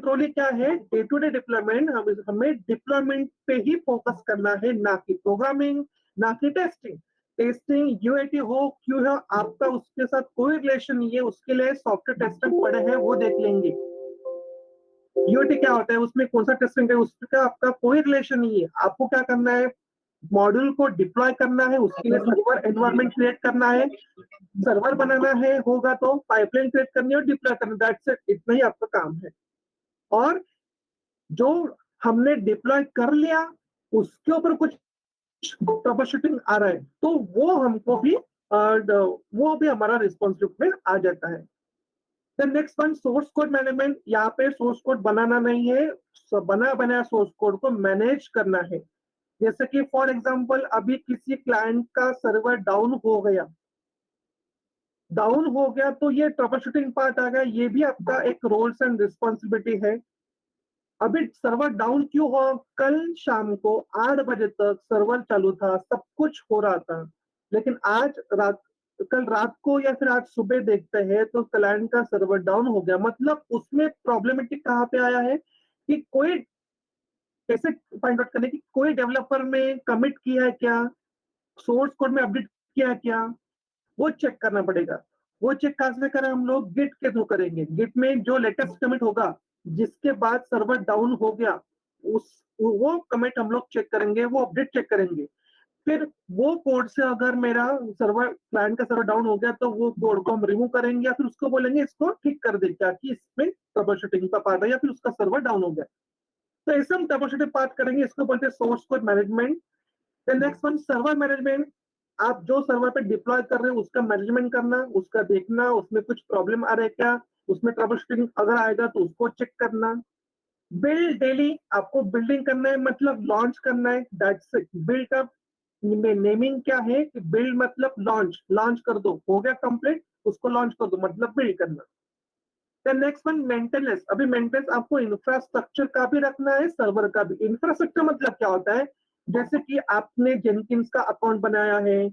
Controlling क्या है, day to day deployment, हमें डिप्लॉयमेंट पे ही फोकस करना है, ना कि प्रोग्रामिंग, ना कि टेस्टिंग। टेस्टिंग यूएटी हो क्यों हो, आपका उसके साथ कोई रिलेशन नहीं है, उसके लिए सॉफ्टवेयर टेस्टर पड़े हैं, वो देख लेंगे। यूएटी क्या होता है, उसमें कौन सा टेस्टिंग है, उसका आपका कोई रिलेशन नहीं है। आपको क्या करना है, मॉड्यूल को डिप्लॉय करना है, उसके लिए सर्वर एनवायरनमेंट क्रिएट करना है, सर्वर बनाना है, होगा तो पाइपलाइन क्रिएट करनी है और डिप्लॉय करना, दैट्स इट, इतना ही आपका काम है। और जो हमने डिप्लॉय कर लिया, उसके ऊपर कुछ ट्रबल शूटिंग आ रहा है, तो वो हमको भी वो भी हमारा रिस्पॉन्सिबिलिटी में आ जाता है। Then next one, source code management. यहाँ पे सोर्स कोड बनाना नहीं है, बना बनाया सोर्स कोड को मैनेज करना है। जैसे कि फॉर एग्जांपल अभी किसी क्लाइंट का सर्वर डाउन हो गया तो ये ट्रबल शूटिंग पार्ट आ गया, ये भी आपका एक रोल्स एंड रिस्पॉन्सिबिलिटी है। अभी सर्वर डाउन क्यों हो, कल शाम को 8 बजे तक सर्वर चालू था, सब कुछ हो रहा था, लेकिन कल रात को या फिर आज सुबह देखते हैं तो क्लाइंट का सर्वर डाउन हो गया। मतलब उसमें प्रॉब्लमेटिक कहाँ पे आया है कि कोई, कैसे फाइंड आउट करने की, कोई डेवलपर में कमिट किया है क्या, सोर्स कोड में अपडेट किया है क्या, वो चेक करना पड़ेगा। वो चेक कहाँ से करें हम लोग, गिट के थ्रू करेंगे। गिट में जो लेटेस्ट कमिट होगा, जिसके बाद सर्वर डाउन हो गया, उस वो कमिट हम लोग चेक करेंगे, वो अपडेट चेक करेंगे। फिर वो कोड से अगर मेरा सर्वर, क्लाइंट का सर्वर डाउन हो गया, तो वो कोड को हम रिमूव करेंगे या फिर उसको बोलेंगे इसको ठीक कर दे, क्या कि इसमें ट्रबल शूटिंग का पार्ट है या फिर उसका सर्वर डाउन हो गया। तो ऐसे हम ट्रबल शूटिंग पार्ट करेंगे, इसको बोलते हैं source code management. Next one, server management. आप जो सर्वर पे डिप्लॉय कर रहे हो उसका मैनेजमेंट करना, उसका देखना, उसमें कुछ प्रॉब्लम आ रहा है क्या, उसमें ट्रबल शूटिंग अगर आएगा तो उसको चेक करना। बिल्ड डेली, आपको बिल्डिंग करना है, मतलब लॉन्च करना है, दैट्स इट। बिल्ड का नेमिंग क्या है कि बिल्ड मतलब लॉन्च, लॉन्च कर दो, हो गया कंप्लीट, उसको लॉन्च कर दो, मतलब बिल्ड करना। Then next one, maintenance. अभी मेंटेनेंस आपको इंफ्रास्ट्रक्चर का भी रखना है, सर्वर का भी। इंफ्रास्ट्रक्चर मतलब क्या होता है, जैसे कि आपने जेनकिंस का अकाउंट बनाया है,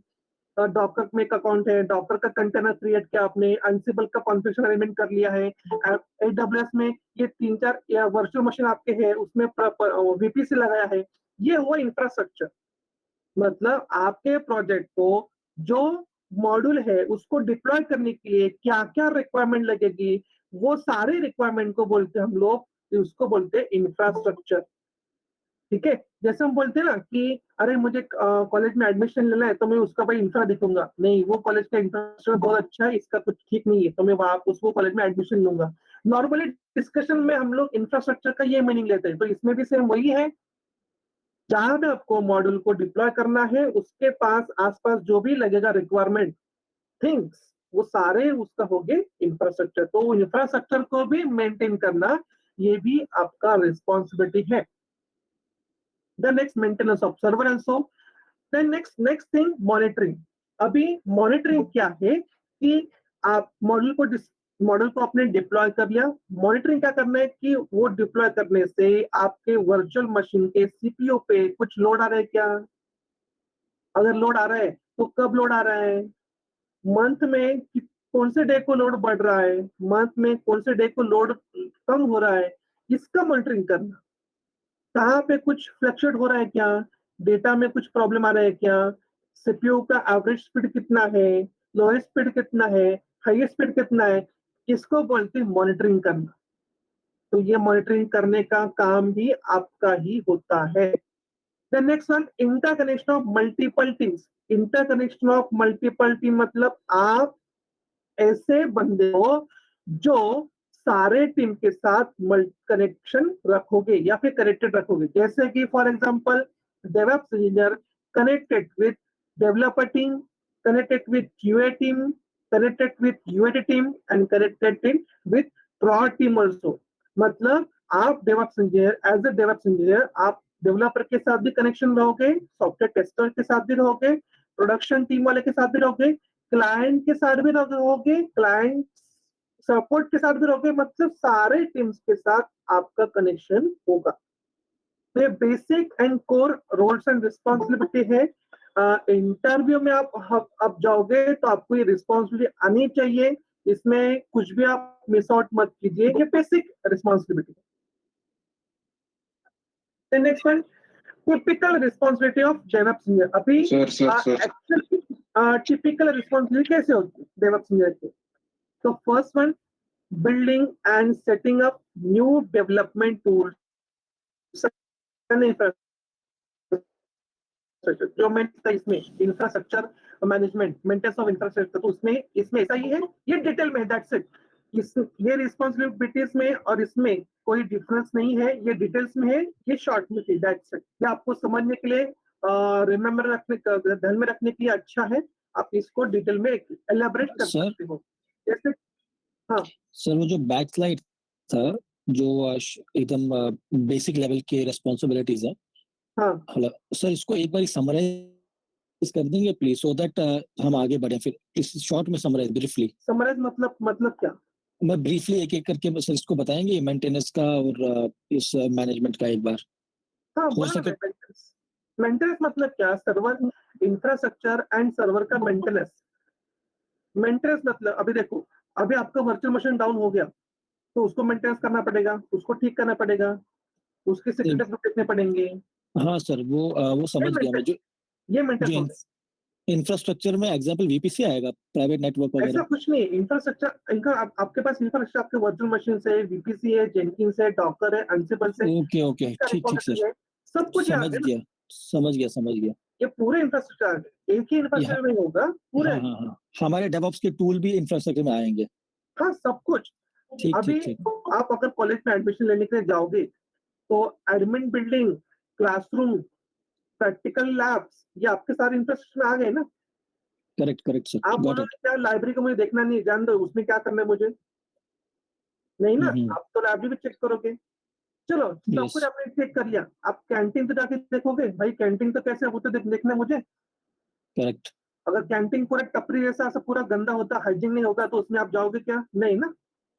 डॉकर में एक अकाउंट है, डॉकर का कंटेनर क्रिएट किया आपने, अनसिबल का कॉन्फ़िगरेशन अरेंजमेंट कर लिया है, एडब्ल्यूएस में ये 3-4 वर्चुअल मशीन आपके हैं, उसमें वीपीसी लगाया है, ये हुआ इंफ्रास्ट्रक्चर। मतलब आपके प्रोजेक्ट को जो मॉड्यूल है उसको डिप्लॉय करने के लिए क्या क्या रिक्वायरमेंट लगेगी, वो सारे रिक्वायरमेंट को बोलते हैं हम लोग, उसको बोलते हैं इंफ्रास्ट्रक्चर। ठीक है, जैसे हम बोलते हैं ना कि अरे मुझे कॉलेज में एडमिशन लेना है तो मैं उसका भाई इंफ्रा दिखूंगा, नहीं वो कॉलेज का इंफ्रास्ट्रक्चर बहुत अच्छा है, इसका कुछ ठीक नहीं है, तो मैं वहां उसको कॉलेज में एडमिशन लूंगा। नॉर्मली डिस्कशन में हम लोग इंफ्रास्ट्रक्चर का ये मीनिंग लेते हैं, तो इसमें भी सेम वही है। जहां भी आपको मॉड्यूल को डिप्लॉय करना है, उसके पास आसपास जो भी लगेगा रिक्वायरमेंट थिंग्स, वो सारे उसका हो गए इंफ्रास्ट्रक्चर। तो इंफ्रास्ट्रक्चर को भी मेंटेन करना, ये भी आपका रिस्पॉन्सिबिलिटी है। The next, maintenance of server also. Then next thing, monitoring. अभी मॉनिटरिंग क्या है कि आप मॉडल को आपने डिप्लॉय कर लिया, मॉनिटरिंग क्या करना है कि वो डिप्लॉय करने से आपके वर्चुअल मशीन के सीपीयू पे कुछ लोड आ रहा है क्या, अगर लोड आ रहा है तो कब लोड आ रहा है, मंथ में कौन से डे को लोड बढ़ रहा है, मंथ में कौन से डे को लोड कम हो रहा है, इसका मॉनिटरिंग करना। कहाँ पे कुछ फ्लक्चुएट हो रहा है क्या, डेटा में कुछ प्रॉब्लम आ रहा है क्या, सीपीयू का एवरेज स्पीड कितना है, लोएस्ट स्पीड कितना है, हाईएस्ट स्पीड कितना है, इसको बोलते हैं मॉनिटरिंग करना। तो ये मॉनिटरिंग करने का काम भी आपका ही होता है। The next one, interconnection of multiple teams. Interconnection of multiple team मतलब आप ऐसे बंदे हो जो सारे टीम के साथ कनेक्शन रखोगे या फिर कनेक्टेड रखोगे। जैसे कि for example DevOps engineer connected with developer team, connected with UA team, connected with UAT team and connected team with prod team also. मतलब आप DevOps engineer, as a DevOps engineer आप developer के साथ भी connection रहोगे, software tester के साथ भी रहोगे, प्रोडक्शन टीम वाले के साथ भी रहोगे, क्लाइंट के साथ भी रहोगे, क्लाइंट सपोर्ट के साथ भी रहोगे, मतलब सारे टीम्स के साथ आपका कनेक्शन होगा। तो ये basic and core roles and responsibility है। इंटरव्यू में आप जाओगे तो आपको ये रिस्पॉन्सिबिलिटी आनी चाहिए, इसमें कुछ भी आप मिस आउट मत कीजिए, ये बेसिक रिस्पॉन्सिबिलिटी है। The next one, typical responsibility of DevOps engineer. अभी सर actually typical responsibility कैसे होती है DevOps engineer की? So first one, building and setting up new development tools and infrastructure. जो मैंने इसमें infrastructure management, maintenance of infrastructure, तो उसमें इसमें ऐसा ही है, ये डिटेल में है, दैट्स इट. ये रिस्पॉन्सिबिलिटीज में और इसमें कोई डिफरेंस नहीं है, ये डिटेल्स में है, ये शॉर्ट में थी, दैट्स इट. ये आपको समझने के लिए, रिमेम्बर रखने, ध्यान में रखने के लिए अच्छा है. आप इसको डिटेल में एलाबोरेट कर सर सकते हो. जैसे सर वो जो बैक स्लाइड था, जो एकदम बेसिक लेवल के रिस्पॉन्सिबिलिटीज है, हाँ सर इसको एक बार समराइज कर देंगे प्लीज, सो दैट हम आगे बढ़े. फिर इस शॉर्ट में समराइज ब्रीफली. समराइज मतलब क्या? मैं ब्रीफली एक एक करके बस इसको बताएंगे, मेंटेनेंस का और इस मैनेजमेंट का एक बार. हाँ, हो बोलो ना. सके मेंटेनेंस मतलब क्या? सर्वर इंफ्रास्ट्रक्चर एंड सर्वर का मेंटेनेंस. मेंटेनेंस मतलब अभी देखो, अभी आपका वर्चुअल मशीन डाउन हो गया, तो उसको मेंटेनेंस करना पड़ेगा, उसको ठीक करना पड़ेगा, उसके सिक्योरिटी अपडेट देखने पड़ेंगे. हाँ सर, वो समझ गया मैं. जो ये मेंटेनेंस जो हो गया. इंफ्रास्ट्रक्चर में एग्जांपल वीपीसी आएगा, प्राइवेट नेटवर्क ऐसा वगैरह. कुछ नहीं. इंफ्रास्ट्रक्चर इनका आपके पास इंफ्रास्ट्रक्चर, आपके वर्चुअल मशीन से वीपीसी है, जेनकिंस है, डॉकर है, अंसिबल से, ओके ठीक सर, सब कुछ समझ गया. ये पूरे इंफ्रास्ट्रक्चर एक ही इंफ्रास्ट्रक्चर में होगा पूरे. हाँ, हमारे डेवऑप्स के टूल भी इंफ्रास्ट्रक्चर में आएंगे. हाँ, सब कुछ. अभी ठीक. आप अगर कॉलेज में एडमिशन लेने के लिए जाओगे, तो admin building, classroom, practical labs, ये आपके सारे इंफ्रास्ट्रक्चर में आ गए ना. करेक्ट सर, आप गॉट इट. बोलोगे क्या लाइब्रेरी को मुझे देखना नहीं, जान दो उसमें क्या करना है मुझे, नहीं ना. आप तो लाइब्रेरी भी चेक करोगे. चलो, सब कुछ आपने चेक कर लिया, आप कैंटीन तो जाके देखोगे, भाई कैंटीन तो कैसे, वो तो देखना है मुझे. करेक्ट. अगर कैंटीन पूरा टपरी जैसा सब पूरा गंदा होता, हाइजीन नहीं होगा, तो उसमें आप जाओगे क्या? नहीं ना.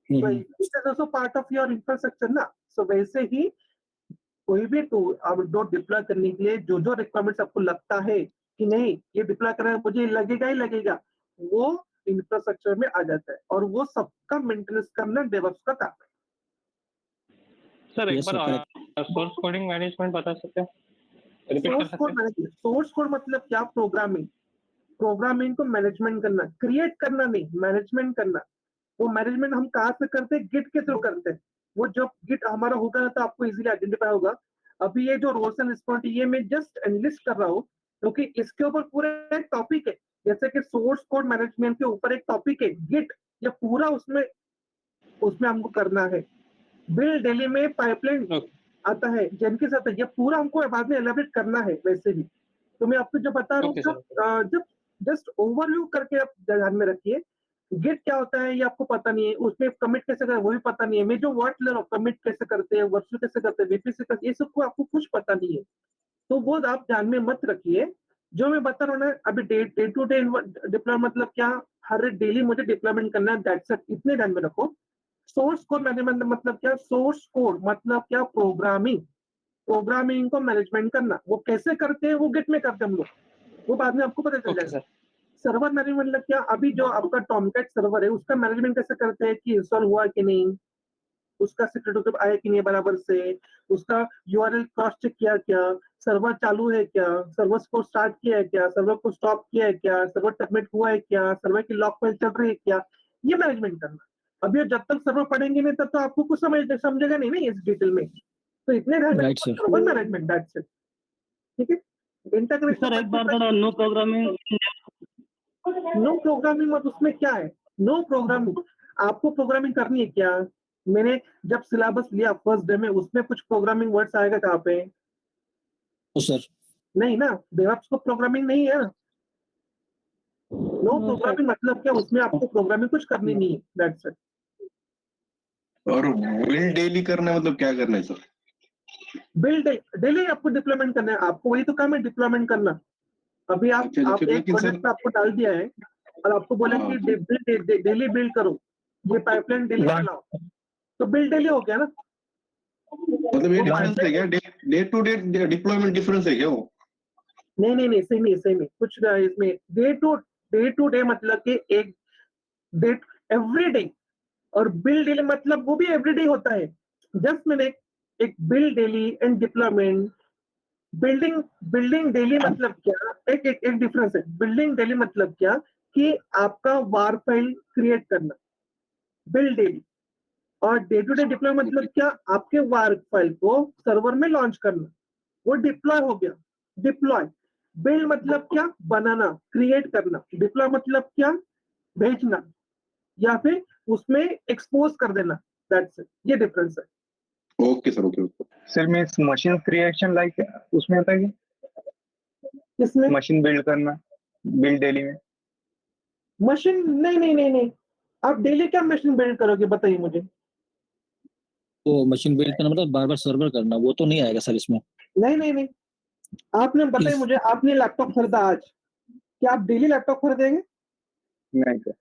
तो it is also part of your infrastructure ना. सो वैसे ही कोई भी टूल आप डिप्लॉय करने के लिए, जो रिक्वायरमेंट्स आपको लगता है कि नहीं ये डिप्लॉय करना मुझे लगेगा ही लगेगा, वो इंफ्रास्ट्रक्चर में आ जाता है, और वो सबका मेंटेनेंस करना डेवऑप्स का काम है. सर एक बार सोर्स कोडिंग मैनेजमेंट बता सकते हैं? सोर्स कोड मतलब क्या? प्रोग्रामिंग को मैनेजमेंट करना, क्रिएट करना नहीं, मैनेजमेंट करना. वो मैनेजमेंट हम कहाँ से करते हैं? गिट के थ्रू करते हैं. वो जब गिट हमारा होगा ना, तो आपको इजीली आइडेंटिफाई होगा. अभी ये जो रोल्स एंड रिस्पॉन्सिबिलिटी, ये मैं जस्ट एनलिस्ट कर रहा हूँ, क्योंकि इसके ऊपर पूरा एक टॉपिक है. जैसे कि सोर्स कोड मैनेजमेंट के ऊपर एक टॉपिक है गिट, ये पूरा उसमें हमको करना है. बिल्ड डेली में पाइपलाइन आता है, जेनकिंस आता है, ये पूरा हमको बाद में एलाबोरेट करना है. वैसे भी तो मैं आपको जो बता रहा हूँ, जब जस्ट ओवरव्यू करके आप ध्यान में रखिए. गिट क्या होता है ये आपको पता नहीं है, उसमें कमिट कैसे करें वो भी पता नहीं है. मैं जो वर्ड ले रहा हूँ, कमिट कैसे करते हैं, वर्चुअल कैसे करते हैं, वीपीसी करते हैं, ये सबको आपको कुछ पता नहीं है, तो वो आप ध्यान में मत रखिए. जो मैं बता रहा हूँ ना, अभी डे टू डे डिप्लॉय मतलब क्या? हर डेली मुझे डिप्लॉयमेंट करना है, दैट्स इट. इतने ध्यान में रखो. सोर्स कोड मैनेजमेंट मतलब क्या? सोर्स कोड मतलब क्या? प्रोग्रामिंग को मैनेजमेंट करना. वो कैसे करते हैं? वो गिट में करते हैं हम लोग, वो बाद में आपको पता चल जाएगा. सर्वर मैनेजमेंट मतलब क्या? अभी जो आपका टॉमकैट सर्वर है, उसका मैनेजमेंट कैसे करते हैं कि इंस्टॉल हुआ कि नहीं, उसका सिक्योरिटी आया कि नहीं बराबर से, उसका यूआरएल क्रॉस चेक किया क्या, सर्वर चालू है क्या, सर्वर को स्टार्ट किया है क्या, सर्वर को स्टॉप किया है क्या, सर्वर सबमिट हुआ है क्या, सर्वर की लॉक फाइल चल रही है क्या, ये मैनेजमेंट करना. अभी जब तक सर्वर पढ़ेंगे नहीं, तब तो आपको कुछ समझेगा नहीं इस डिटेल में. तो इतने सर्वर मैनेजमेंट, दैट्स इट. ठीक है. इंटीग्रेशन सर एक बार थोड़ा नो प्रोग्रामिंग मत, उसमें क्या है? No programming. आपको प्रोग्रामिंग करनी है क्या? मैंने जब सिलेबस लिया फर्स्ट डे में, उसमें कुछ प्रोग्रामिंग वर्ड्स आएगा कहाँ पे? सर नहीं ना. डेवऑप्स को प्रोग्रामिंग नहीं है ना. नो प्रोग्रामिंग मतलब क्या? उसमें आपको प्रोग्रामिंग कुछ करनी नहीं है, दैट्स इट. और बिल्ड डेली करना मतलब क्या करना है सर? बिल्ड डेली आपको डिप्लॉयमेंट करना है, आपको वही तो काम है, डिप्लॉयमेंट करना. अभी आप एक प्रोजेक्ट पे आपको डाल दिया है, और आपको बोला कि डेली बिल्ड करो, ये पाइपलाइन डेली बनाओ, तो बिल्ड डेली हो गया ना. मतलब ये डिफरेंस है क्या? Day to day deployment difference है क्या वो? नहीं, सही नहीं कुछ इसमें. डे टू डे मतलब कि एक डेट एवरी डे, और बिल डे मतलब वो भी एवरी डे होता है. जस्ट मैंने एक build daily and deployment. Building daily मतलब क्या, एक डिफरेंस है। बिल्डिंग डेली मतलब क्या कि आपका वार फाइल क्रिएट करना, बिल्ड डेली। और डे टू डे डिप्लॉय मतलब क्या, आपके वार फाइल को सर्वर में लॉन्च करना, वो डिप्लॉय हो गया। डिप्लॉय। बिल्ड मतलब क्या, बनाना, क्रिएट करना। डिप्लॉय मतलब क्या, भेजना या फिर उसमें एक्सपोज कर देना। दैट्स इट, ये डिफरेंस है। Okay sir, okay okay. Sir means machine creation like उसमें होता है कि किसमें? मशीन बिल्ड करना, बिल्ड डेली में। मशीन नहीं नहीं नहीं नहीं, आप डेली क्या मशीन बिल्ड करोगे बताइए मुझे। तो मशीन बिल्ड करना मतलब बार बार सर्वर करना, वो तो नहीं आएगा सर इसमें। नहीं नहीं नहीं, आपने बताइए इस- मुझे, आपने लैपटॉप खरीदा आज, क्या आप डेली लैपटॉप खरीदेंगे? नहीं सर।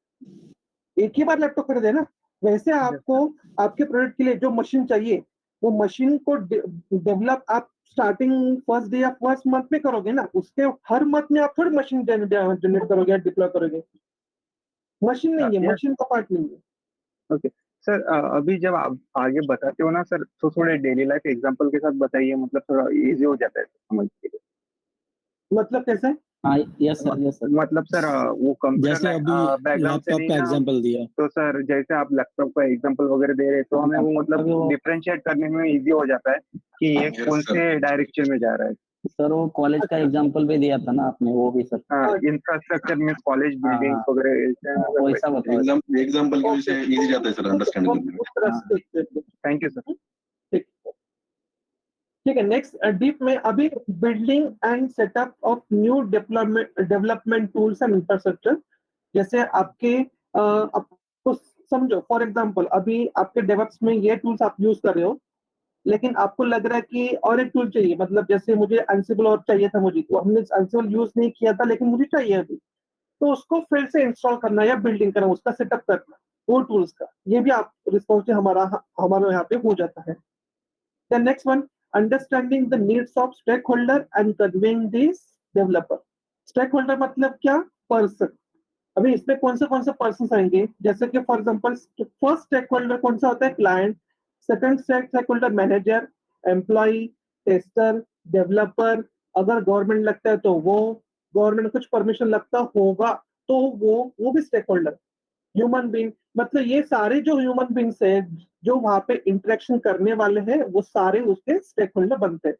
एक ही बार लैपटॉप खरीदे ना। वैसे आपको आपके प्रोडक्ट के लिए जो मशीन चाहिए, वो मशीन को डेवलप आप स्टार्टिंग फर्स्ट डे या फर्स्ट मंथ में करोगे ना। उसके हर मंथ में आप थोड़ी मशीन जनरेट करोगे या डिप्लॉय करोगे। मशीन नहीं है, Yes. मशीन का पार्ट नहीं है। ओके सर, अभी जब आप आगे बताते हो ना सर, तो थोड़े डेली लाइफ एग्जांपल के साथ बताइए, मतलब थोड़ा इजी हो जाता है समझ के लिए। मतलब कैसे? हाँ, यस सर, यस सर। मतलब सर वो कंप्यूटर जैसे अभी बैकग्राउंड से लैपटॉप नहीं का ना। एग्जांपल दिया, तो सर जैसे आप लैपटॉप का एग्जांपल वगैरह दे रहे हैं, तो हमें वो मतलब डिफरेंशिएट करने में इजी हो जाता है कि ये Yes, कौन sir. से डायरेक्शन में जा रहा है। सर वो कॉलेज का एग्जांपल भी दिया था ना आपने, वो भी सर। इंफ्रास्ट्रक्चर में कॉलेज बिल्डिंग्स हाँ, वगैरह ऐसे हैं ना वैसा सर। बताओ। एग्जाम्पल की वजह से इजी जाता है सर अंडरस्टैंड करने में। उस तरह से देखते हैं। Thank you sir. ठीक ठीक है। नेक्स्ट डीप में अभी building and setup of new development tools and infrastructure. जैसे आपको समझो, फॉर एग्जांपल अभी आपके डेवलप्स में ये टूल्स आप यूज कर रहे हो, लेकिन आपको लग रहा है कि और एक टूल चाहिए। मतलब जैसे मुझे एंसिबल और चाहिए था, मुझे तो हमने एंसिबल यूज नहीं किया था, लेकिन मुझे चाहिए अभी, तो उसको फिर से इंस्टॉल करना या बिल्डिंग करना, उसका सेटअप करना, वो टूल्स का, ये भी आप रिस्पॉन्सिव हमारे यहाँ पे हो जाता है। The next one, understanding the needs of stakeholder and conveying these developer. Stakeholder मतलब क्या? Person. अभी इसमें कौन से पर्सन आएंगे, जैसे कि for example first stakeholder कौन सा होता है? Client. Second stakeholder manager, employee, tester, developer. अगर गवर्नमेंट लगता है तो वो, गवर्नमेंट कुछ परमिशन लगता होगा तो वो भी स्टेक होल्डर। ह्यूमन बीइंग मतलब ये सारे जो ह्यूमन बीइंग्स है, जो वहां पे इंटरेक्शन करने वाले हैं, वो सारे उसके स्टेक होल्डर बनते हैं।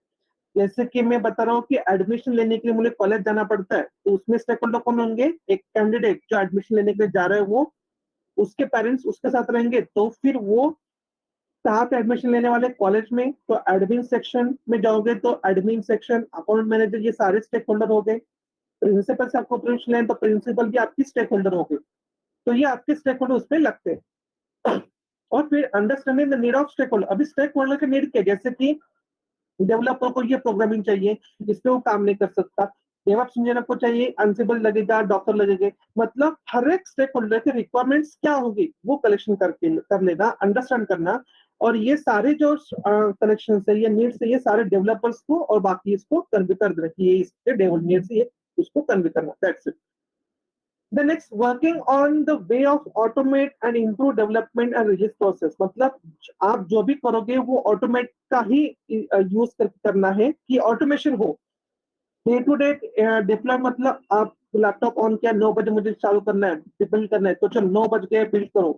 जैसे कि मैं बता रहा हूँ कि एडमिशन लेने के लिए मुझे कॉलेज जाना पड़ता है, तो उसमें स्टेक होल्डर कौन होंगे? एक कैंडिडेट जो एडमिशन लेने के लिए जा रहा है वो, उसके पेरेंट्स उसके साथ रहेंगे, तो फिर वो कहाँ पे एडमिशन लेने वाले? कॉलेज में, तो एडमिन सेक्शन में जाओगे तो एडमिन सेक्शन, अकाउंट मैनेजर, ये सारे स्टेक होल्डर हो गए। प्रिंसिपल से आपको परमिशन लेना तो प्रिंसिपल भी आपकी स्टेक होल्डर हो गए। तो ये आपके स्टेक होल्डर उसमें लगते हैं। और फिर understanding the need of stakeholder. अभी स्टेक होल्डर के नीड क्या? जैसे कि डेवलपर को ये प्रोग्रामिंग चाहिए, इसपे वो काम नहीं कर सकता। डेवऑप्स इंजीनियर को चाहिए एंसिबल लगेगा, डॉक्टर लगेगा। मतलब हर एक स्टेक होल्डर की रिक्वायरमेंट्स क्या होगी, वो कलेक्शन कर लेना, अंडरस्टैंड करना। और ये सारे जो कलेक्शन है, ये नीड्स है, ये सारे डेवलपर्स को और बाकी इसको कन्वे कर देना कि ये इसके नीड्स है, उसको कन्वे करना। That's it. The next, working on the way of automate and improve development and release process. मतलब आप जो भी करोगे वो ऑटोमेट का ही यूज करना है कि ऑटोमेशन हो। डे टू डे डिप्लॉय मतलब आप लैपटॉप ऑन किया, 9 बजे मुझे चालू करना है, बिल्ड करना है, तो चलो 9 बज गए, बिल्ड करो।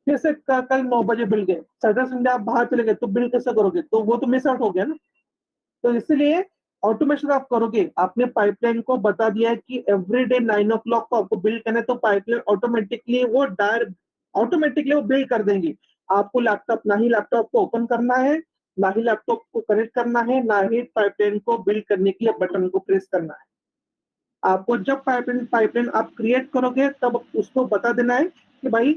फिर से कल 9 बजे बिल्ड गए, सैटरडे संडे आप बाहर चले गए, तो बिल्ड कैसे करोगे? तो वो तो मिस आउट हो गया ना। तो इसलिए ऑटोमेशन आप करोगे। आपने पाइपलाइन को बता दिया है कि एवरीडे 9 o'clock को आपको बिल्ड करना है, तो पाइपलाइन ऑटोमेटिकली वो बिल्ड कर देंगी। आपको ना ही लैपटॉप को ओपन करना है, ना ही लैपटॉप को कनेक्ट करना है, ना ही पाइपलाइन को बिल्ड करने के लिए बटन को प्रेस करना है। आपको जब पाइपलाइन आप क्रिएट करोगे, तब उसको बता देना है कि भाई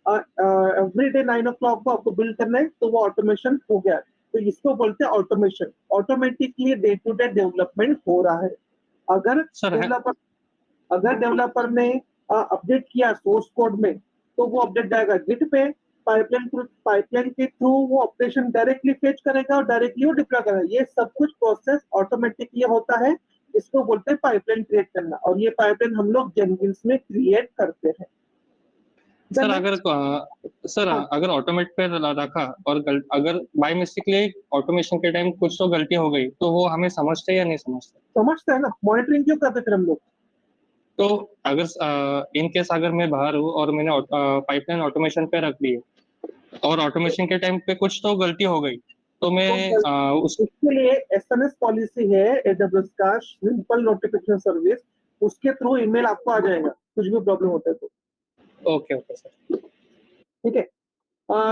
एवरीडे 9 o'clock को आपको बिल्ड करना है, तो वो ऑटोमेशन हो गया। तो इसको बोलते हैं automation. Automatically day to day development हो रहा है। अगर सर डेवलपर ने अपडेट किया सोर्स कोड में, तो वो अपडेट जाएगा गिट पे। पाइपलाइन के थ्रू वो ऑपरेशन डायरेक्टली फेच करेगा और डायरेक्टली वो डिप्लॉय करेगा। ये सब कुछ प्रोसेस ऑटोमेटिकली होता है। इसको बोलते हैं पाइपलाइन क्रिएट करना, और ये पाइपलाइन हम लोग जेनकिंस में क्रिएट करते हैं। सर अगर सर हाँ। अगर ऑटोमेट पे रखा और अगर बाय मिस्टेकली ऑटोमेशन के टाइम कुछ तो गलती हो गई तो वो हमें समझते या नहीं समझते? समझते हैं ना, मॉनिटरिंग क्यों करते फिर हम लोग? तो अगर इन केस अगर मैं बाहर हूँ और मैंने पाइपलाइन ऑटोमेशन पे रख दी है और ऑटोमेशन के टाइम पे कुछ तो गलती हो गई तो मैं उस उसके लिए एसएमएस पॉलिसी है एडब्ल्यूएस का, सिंपल नोटिफिकेशन सर्विस, उसके थ्रू ईमेल आपको आ जाएगा कुछ भी प्रॉब्लम होता है तो। Okay okay sir. ठीक है।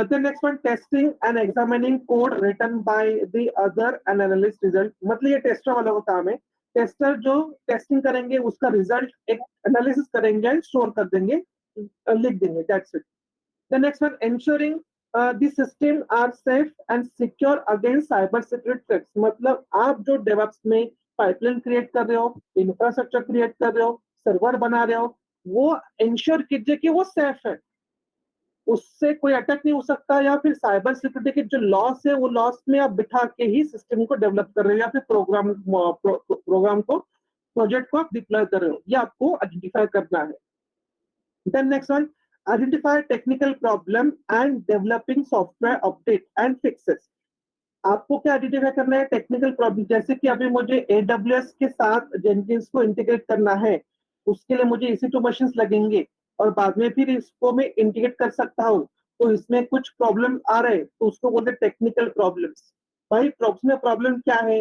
The next one, testing and examining code written by the other and analyst result. मतलब ये टेस्टर वालों का काम है। टेस्टर जो टेस्टिंग करेंगे उसका रिजल्ट एक एनालिसिस करेंगे एंड स्टोर कर देंगे, लिख देंगे, that's it. The next one, ensuring the system are safe and secure against cyber security threats. मतलब आप जो डेवऑप्स में पाइपलाइन क्रिएट कर रहे हो, इंफ्रास्ट्रक्चर क्रिएट कर रहे हो, सर्वर बना रहे हो, वो इंश्योर कीजिए कि वो सेफ है, उससे कोई अटैक नहीं हो सकता, या फिर साइबर सिक्योरिटी के जो लॉस है वो लॉस में आप बिठा के ही सिस्टम को डेवलप कर रहे हो या फिर प्रोग्राम को, प्रोजेक्ट को आप डिप्लॉय कर रहे हो, ये आपको आइडेंटिफाई करना है। Then next one, identify technical problem and developing software update and fixes. आपको क्या आइडेंटिफाई करना है? टेक्निकल प्रॉब्लम, जैसे कि अभी मुझे AWS के साथ जेनकिंस को इंटीग्रेट करना है, उसके लिए मुझे EC2 मशीन्स लगेंगे और बाद में फिर इसको मैं इंटीग्रेट कर सकता हूँ, तो इसमें कुछ प्रॉब्लम आ रहे तो उसको बोलते टेक्निकल प्रॉब्लम्स। भाई प्रॉब्लम क्या है?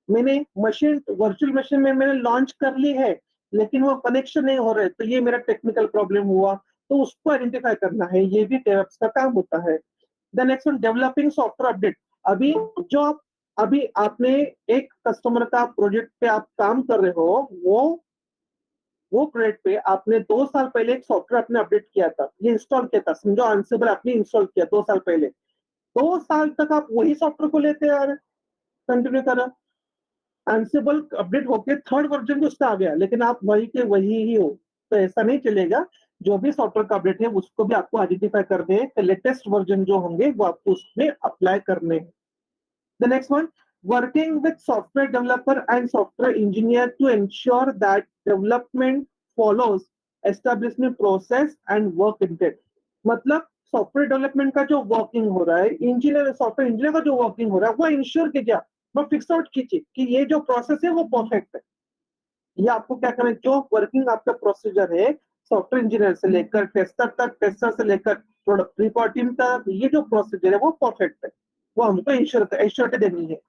मैंने मशीन, वर्चुअल मशीन में मैंने लॉन्च कर ली है लेकिन वो कनेक्शन नहीं हो रहे, तो ये मेरा टेक्निकल प्रॉब्लम हुआ, तो उसको आइडेंटिफाई करना है, ये भी डेवऑप्स का काम होता है। The next one, developing software update. अभी जो आप अभी आपने एक कस्टमर का प्रोजेक्ट पे आप काम कर रहे हो, वो प्रोजेक्ट पे आपने 2 साल पहले एक सॉफ्टवेयर आपने अपडेट किया था, ये इंस्टॉल किया था, समझो Ansible आपने इंस्टॉल किया 2 साल पहले, 2 साल तक आप वही सॉफ्टवेयर को लेते आ रहे, कंटिन्यू कर रहे। Ansible अपडेट होके 3rd वर्जन में उसका आ गया, लेकिन आप वही के वही ही हो, तो ऐसा नहीं चलेगा। जो भी सॉफ्टवेयर का अपडेट है उसको भी आपको आइडेंटिफाई करने हैं, तो लेटेस्ट वर्जन जो होंगे वो आपको उसमें अप्लाई करने हैं। The next one, working with software developer and software engineer to ensure that development follows establishment process and work intent. मतलब सॉफ्टवेयर डेवलपमेंट का जो वर्किंग हो रहा है, सॉफ्टवेयर इंजीनियर का जो वर्किंग हो रहा है, वो इंश्योर कीजिए, वो फिक्स आउट कीजिए कि ये जो प्रोसेस है वो परफेक्ट है। ये आपको क्या करना है, जो वर्किंग आपका प्रोसीजर है सॉफ्टवेयर इंजीनियर से लेकर टेस्टर तक, टेस्टर से लेकर प्रोडक्ट रिपोर्ट टीम तक, ये जो प्रोसीजर है वो परफेक्ट है, वो हमको इंश्योरिटी देनी है।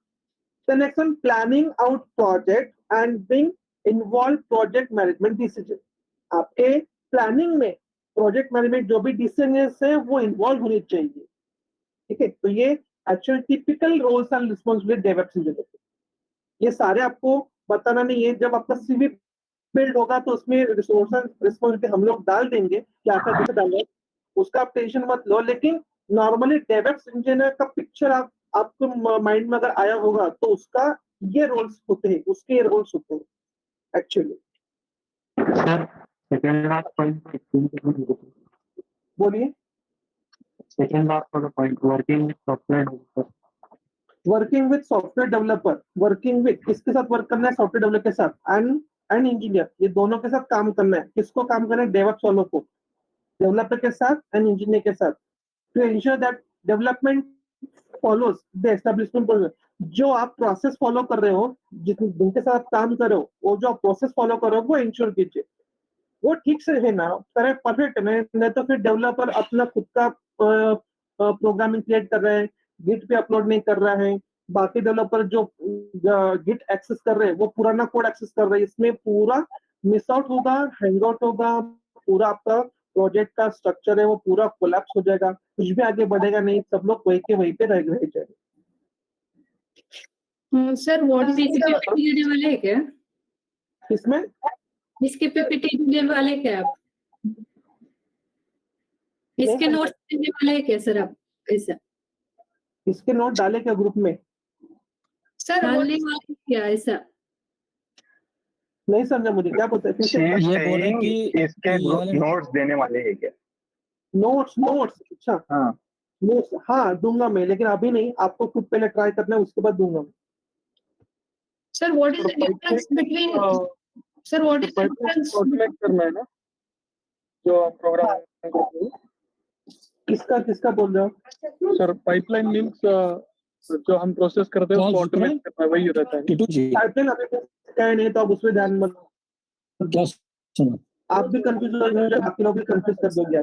The next one, planning out project and being involved project management decision. आपके प्लानिंग में प्रोजेक्ट मैनेजमेंट जो भी डिसीजन है वो इन्वॉल्व होनी चाहिए। ठीक है, तो ये actually typical roles and responsibility DevOps engineer, ये सारे आपको बताना नहीं है। जब आपका CV बिल्ड होगा तो उसमें रिसोर्स एंड रिस्पॉन्सिबिलिटी हम लोग डाल देंगे कि आपका कैसे डालना है, उसका आप टेंशन मत लो। लेकिन नॉर्मली डेवलप्स इंजीनियर का पिक्चर आपको माइंड में अगर आया होगा तो उसका ये रोल्स होते हैं, उसके ये रोल्स होते हैं actually. Sir second last point बोलिए। सेकंड लास्ट वाला point, working with software developer. Working with software developer, working with किसके साथ वर्क करना है? सॉफ्टवेयर डेवलपर के साथ एंड इंजीनियर, ये दोनों के साथ काम करना है। किसको काम करना है? डेवऑप्स वालों को, डेवलपर के साथ एंड इंजीनियर के साथ, to ensure that development follows the establishment process. जो आप प्रोसेस फॉलो कर रहे हो, जिनके साथ आप काम कर रहे हो, वो जो आप प्रोसेस फॉलो कर रहे हो वो इंश्योर कीजिए वो ठीक से है ना, करेक्ट, परफेक्ट है। नहीं तो फिर डेवलपर अपना खुद का प्रोग्रामिंग क्रिएट कर रहे हैं, गिट पे अपलोड नहीं कर रहा है, बाकी डेवलपर जो गिट एक्सेस कर रहे हैं वो पुराना कोड एक्सेस कर रहे हैं, इसमें पूरा मिस आउट होगा, हैंग आउट होगा, पूरा आपका प्रोजेक्ट का स्ट्रक्चर है वो पूरा कोलैप्स हो जाएगा, कुछ भी आगे बढ़ेगा नहीं, सब लोग वही के वहीं पे रह जाएंगे। सर व्हाट पीपीटी देने वाले हैं क्या? इसमें इसके पीपीटी देने वाले हैं क्या आप? इसके नोट्स देने वाले हैं क्या सर आप? ऐसा इसके नोट डाले क्या ग्रुप में? सर डालने वाले क्या ऐसा? नहीं समझा मुझे, क्या बोलते हैं? ये बोल रहे हैं कि इसके नोट्स देने वाले हैं क्या? नोट्स, अच्छा हाँ नोट्स, हाँ दूंगा मैं, लेकिन अभी नहीं, आपको खुद पहले ट्राई करना है उसके बाद दूंगा। Sir what is the difference between, sir what is the difference automate करना है ना जो प्रोग्राम किसका किसका बोल रहे हो? सर पाइपलाइन मीन्स जो हम प्रोसेस करते हैं उसको ऑटोमेट करना है, वही रहता है। टिटू जी पाइपलाइन अभी क्या नहीं तो आप उसमें ध्यान मत, क्या सुना? आप भी कंफ्यूज हो जाओगे, आप लोग भी कंफ्यूज कर दोगे।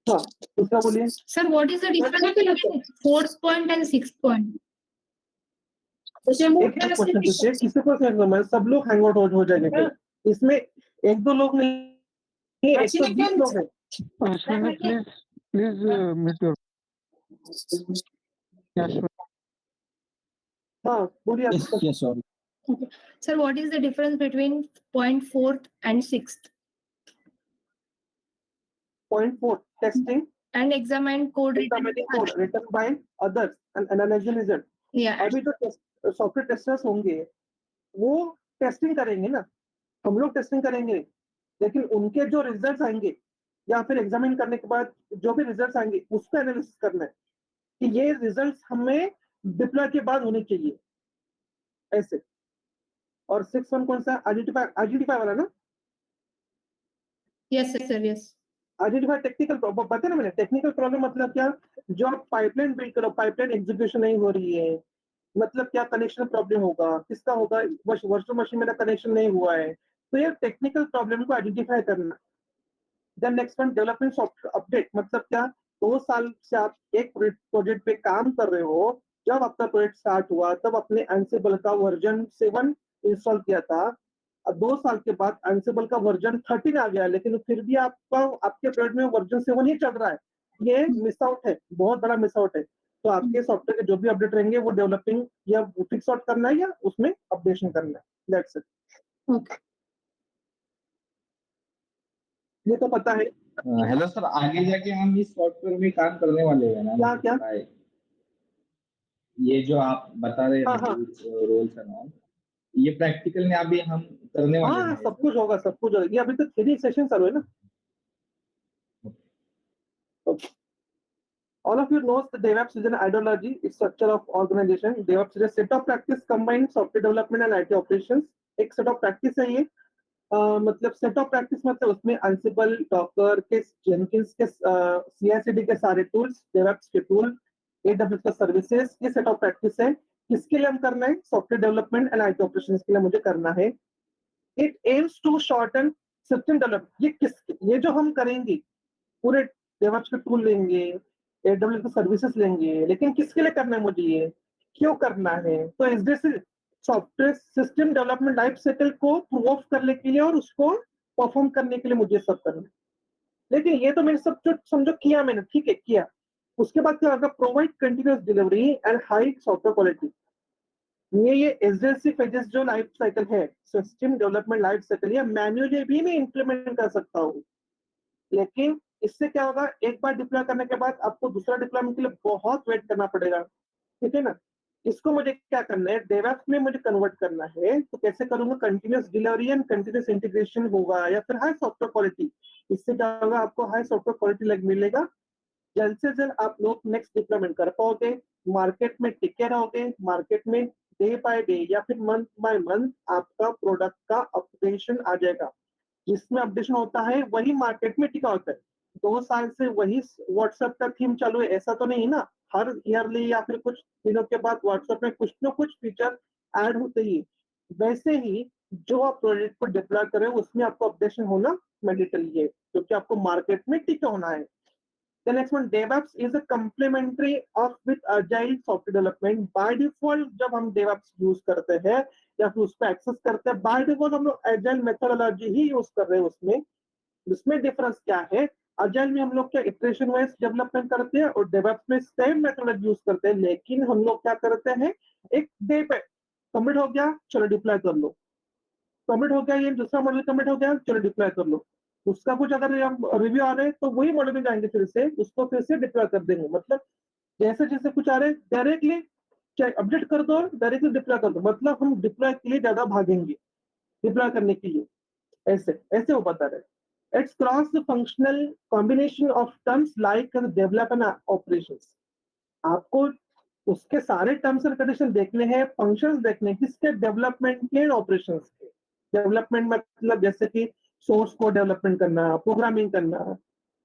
हाँ उसका बोलिए। Sir, what is the difference between fourth point and sixth point? एक क्वेश्चन पूछिए, किसी को समझ, सब लोग हैंग आउट हो जाएंगे फिर। इसमें एक दो लोग नहीं, 120 लोग हैं। Please please mute your. हाँ बोलिए Yes, आप। yes, sorry. Sir, what is the difference between point fourth and sixth? Point 4 testing And exam and code written. code written by others and analyzed result। Yeah. अभी जो software testers होंगे वो testing करेंगे ना, हम लोग testing करेंगे, लेकिन उनके जो रिजल्ट्स आएंगे या फिर एग्जामिन करने के बाद जो भी रिजल्ट्स आएंगे उसका एनालिसिस करना है कि ये रिजल्ट्स हमें डिप्लॉय के बाद होने चाहिए ऐसे। और 6 1 कौन सा? आइडेंटिफाई वाला ना? Yes, sir. Yes. Identify technical problem बता ना मैंने। टेक्निकल प्रॉब्लम मतलब क्या? जो आप पाइपलाइन बिल्ड करो, पाइपलाइन एग्जीक्यूशन नहीं हो रही है, मतलब क्या कनेक्शन प्रॉब्लम होगा, किसका होगा, वर्चुअल मशीन मेरा कनेक्शन नहीं हुआ है, तो ये टेक्निकल प्रॉब्लम को आइडेंटिफाई करना। Then next one development software update, मतलब क्या? 2 साल से आप एक प्रोजेक्ट पे काम कर रहे हो, जब आपका प्रोजेक्ट स्टार्ट हुआ तब अपने एंसिबल का वर्जन 7 इंस्टॉल किया था, अब 2 साल के बाद एंसिबल का वर्जन 13 आ गया, लेकिन फिर भी आपके प्रोजेक्ट में वर्जन 7 ही चल रहा है। ये मिस आउट है, बहुत बड़ा मिस आउट है। तो आपके सॉफ्टवेयर के जो भी अपडेट रहेंगे वो डेवलपिंग या फिक्स आउट करना है या उसमें अपडेशन करना है। That's it. Okay. ये तो पता है। हेलो सर, आगे जाके हम इस सॉफ्टवेयर में काम करने वाले हैं ना? क्या क्या? ये जो आप बता रहे हाँ, हाँ। हैं रोल्स एंड ऑल, ये प्रैक्टिकल में अभी हम करने वाले हाँ हैं। सब कुछ होगा, सब कुछ होगा। ये अभी तो 3 सेशन चालू है ना। All of you knows that DevOps is an ideology, it's structure of organization। DevOps is a set of practice combined software development and IT operations। एक set of practice है ये। मतलब सेट ऑफ प्रैक्टिस मतलब उसमें Ansible, Docker के, Jenkins के, CI/CD के सारे टूल्स, DevOps के टूल, AWS का सर्विसेज, ये सेट ऑफ प्रैक्टिस है। किसके लिए हम करना है? Software development and IT operations के लिए मुझे करना है। It aims to shorten system develop. ये जो हम करेंगे पूरे DevOps के टूल लेंगे, AWS के सर्विसेज लेंगे, लेकिन किसके लिए करना है मुझे, ये क्यों करना है? तो SDL software system development life cycle को प्रूव ऑफ करने के लिए और उसको परफॉर्म करने के लिए मुझे सब करना है। लेकिन ये तो मैंने सब जो समझो किया मैंने, ठीक है किया। उसके बाद क्या होगा? Provide continuous delivery and high software quality. ये एसडीएल फेजेस जो लाइफ साइकिल है, सिस्टम डेवलपमेंट लाइफ साइकिल, ये मैन्युअली भी मैं इंप्लीमेंट कर सकता हूँ, लेकिन इससे क्या होगा? एक बार डिप्लॉय करने के बाद आपको दूसरा डिप्लॉयमेंट के लिए बहुत वेट करना पड़ेगा, ठीक है ना? इसको मुझे क्या करना है? डेवऑप्स में मुझे कन्वर्ट करना है। तो कैसे करूंगा? Continuous delivery and continuous integration होगा, या फिर हाई सॉफ्टवेयर क्वालिटी। इससे क्या होगा? आपको हाई सॉफ्टवेयर क्वालिटी मिलेगा, जल्द से जल्द आप लोग नेक्स्ट डिप्लॉयमेंट कर पाओगे, मार्केट में टिके रहोगे, मार्केट में डे बाय डे या फिर मंथ बाय मंथ आपका प्रोडक्ट का अपडेशन आ जाएगा। जिसमें अपडेशन होता है वही मार्केट में टिका होता है। 2 साल से वही व्हाट्सएप का थीम चालू है ऐसा तो नहीं ना, हर ईयरली या फिर कुछ दिनों के बाद व्हाट्सएप में कुछ ना कुछ फीचर ऐड होते ही। वैसे ही जो आप प्रोजेक्ट को डिप्लॉय करें उसमें आपको अपडेशन होना मैंडेटरी है, क्योंकि आपको मार्केट में टिके होना है। The next one, DevOps is a complementary of with agile software development। By default जब हम DevOps यूज करते हैं या फिर उसको एक्सेस करते हैं, by default हम लोग agile methodology ही यूज कर रहे हैं। उसमें डिफरेंस क्या है? agile में हम लोग क्या इटरेशन वाइज डेवलपमेंट करते हैं और DevOps में सेम मेथोडोलॉजी यूज करते हैं, लेकिन हम लोग क्या करते हैं? एक डे पे कमिट हो गया, चलो डिप्लॉय कर लो। कमिट हो गया, ये दूसरा मॉडल कमिट हो गया, चलो डिप्लॉय कर लो। उसका कुछ अगर रिव्यू आ रहे हैं तो वही मॉडल में जाएंगे, फिर से उसको फिर से डिप्लॉय कर देंगे। मतलब जैसे जैसे कुछ आ रहे हैं डायरेक्टली चाहे अपडेट कर दो, डायरेक्टली डिप्लॉय कर दो। मतलब हम डिप्लॉय के लिए ज्यादा भागेंगे, डिप्लॉय करने के लिए। ऐसे ऐसे वो बता रहे। It's cross the functional combination of terms like development operations. आपको उसके सारे टर्म्स एंड कंडीशन देखने हैं, फंक्शंस देखने हैं, किसके? डेवलपमेंट के, ऑपरेशंस के। डेवलपमेंट मतलब जैसे कि सोर्स को डेवलपमेंट करना, प्रोग्रामिंग करना,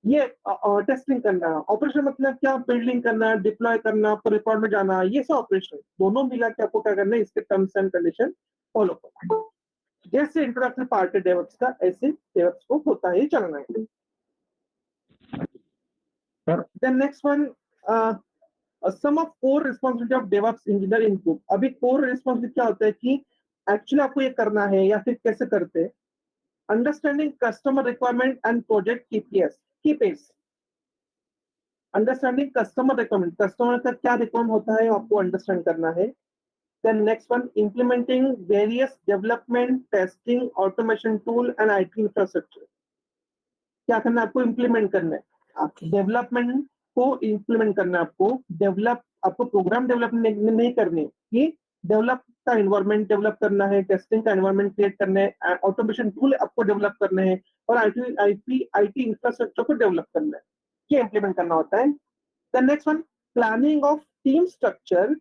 ये टेस्टिंग करना, ऑपरेशन मतलब क्या, बिल्डिंग करना, डिप्लॉय करना, रिकॉर्ड में जाना, ये सब ऑपरेशन दोनों मिला के आपको क्या करना है, इसके टर्म्स एंड कंडीशन फॉलो करना है। जैसे इंट्रोडक्टरी पार्ट है डेवऑप्स का, ऐसे डेवऑप्स को होता ही चलना है। Then next one, some of core responsibility of DevOps engineer in group. अभी कोर रिस्पॉन्सिबिलिटी क्या होता है कि एक्चुअली आपको ये करना है या फिर कैसे करते हैं, understanding customer requirement and project KPIs, understanding customer requirement, customer का क्या रिक्वायरमेंट होता है आपको अंडरस्टैंड करना है। Then next one, implementing various development, testing, automation tool and IT infrastructure. क्या करना है आपको, इम्प्लीमेंट करना है, आप डेवलपमेंट को इम्प्लीमेंट करना है आपको, आपको प्रोग्राम डेवलपमेंट नहीं करनी, ये डेवलप का एनवायरनमेंट डेवलप करना है, टेस्टिंग का एनवायरनमेंट क्रिएट करना है, ऑटोमेशन टूल आपको डेवलप करना है, और IT इंफ्रास्ट्रक्चर को डेवलप करना है, ये इम्प्लीमेंट करना होता है। The next one, planning of team structure.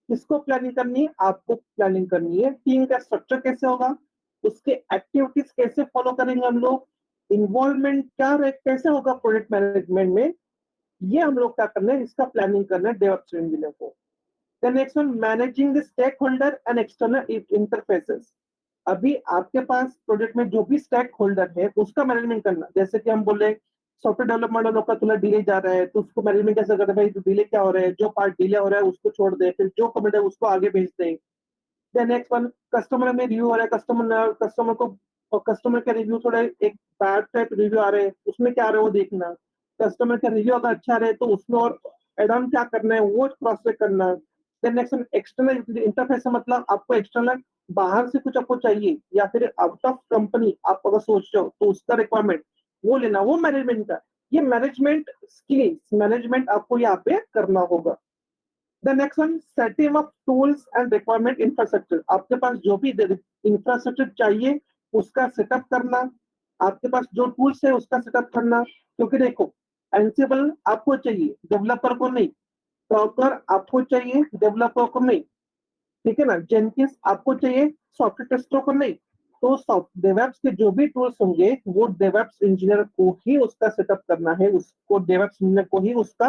किसको प्लानिंग करनी है, आपको प्लानिंग करनी है, टीम का स्ट्रक्चर कैसे होगा, उसके एक्टिविटीज कैसे फॉलो करेंगे हम लोग, इन्वॉल्वमेंट क्या रहे, कैसे होगा प्रोजेक्ट मैनेजमेंट में, ये हम लोग क्या करना है, इसका प्लानिंग करना है डेवऑप्स इंजीनियर को। The next one, managing the stakeholder and external interfaces. अभी आपके पास प्रोजेक्ट में जो भी स्टेक होल्डर है उसका मैनेजमेंट करना, जैसे कि हम बोले सॉफ्टवेयर डेवलपमेंट वालों का थोड़ा डिले जा रहा है, तो उसको मैनेजमेंट कैसे करते हैं, भाई डिले क्या हो रहा है, जो पार्ट डिले हो रहा है उसको छोड़ दे, फिर जो कमिट है उसको आगे भेज दे। देन नेक्स्ट वन, कस्टमर में रिव्यू हो रहा है, कस्टमर का रिव्यू थोड़ा एक बैड टाइप रिव्यू आ रहे हैं, उसमें क्या आ रहा है वो देखना, कस्टमर का रिव्यू अगर अच्छा रहे तो उसमें और एड ऑन क्या करना है वो क्रॉस चेक करना। Then next one, external interface, मतलब आपको एक्सटर्नल बाहर से कुछ आपको चाहिए या फिर आउट ऑफ कंपनी आप अगर सोच रहे हो तो उसका रिक्वायरमेंट वो लेना, वो मैनेजमेंट का, ये मैनेजमेंट स्किल्स, मैनेजमेंट आपको यहाँ पे करना होगा। The next one, setting of tools and requirement infrastructure. आपके पास जो भी इंफ्रास्ट्रक्चर चाहिए उसका सेटअप करना, आपके पास जो टूल्स है उसका सेटअप करना, क्योंकि देखो एंसिबल आपको चाहिए, डेवलपर को नहीं, डॉकर आपको चाहिए, डेवलपर को नहीं, ठीक है ना, जेनकिंस आपको चाहिए, सॉफ्टवेयर टेस्टर को नहीं। तो डेवऑप्स के जो भी टूल्स होंगे वो डेवऑप्स इंजीनियर को ही उसका सेटअप करना है, उसको डेवऑप्स इंजीनियर को ही उसका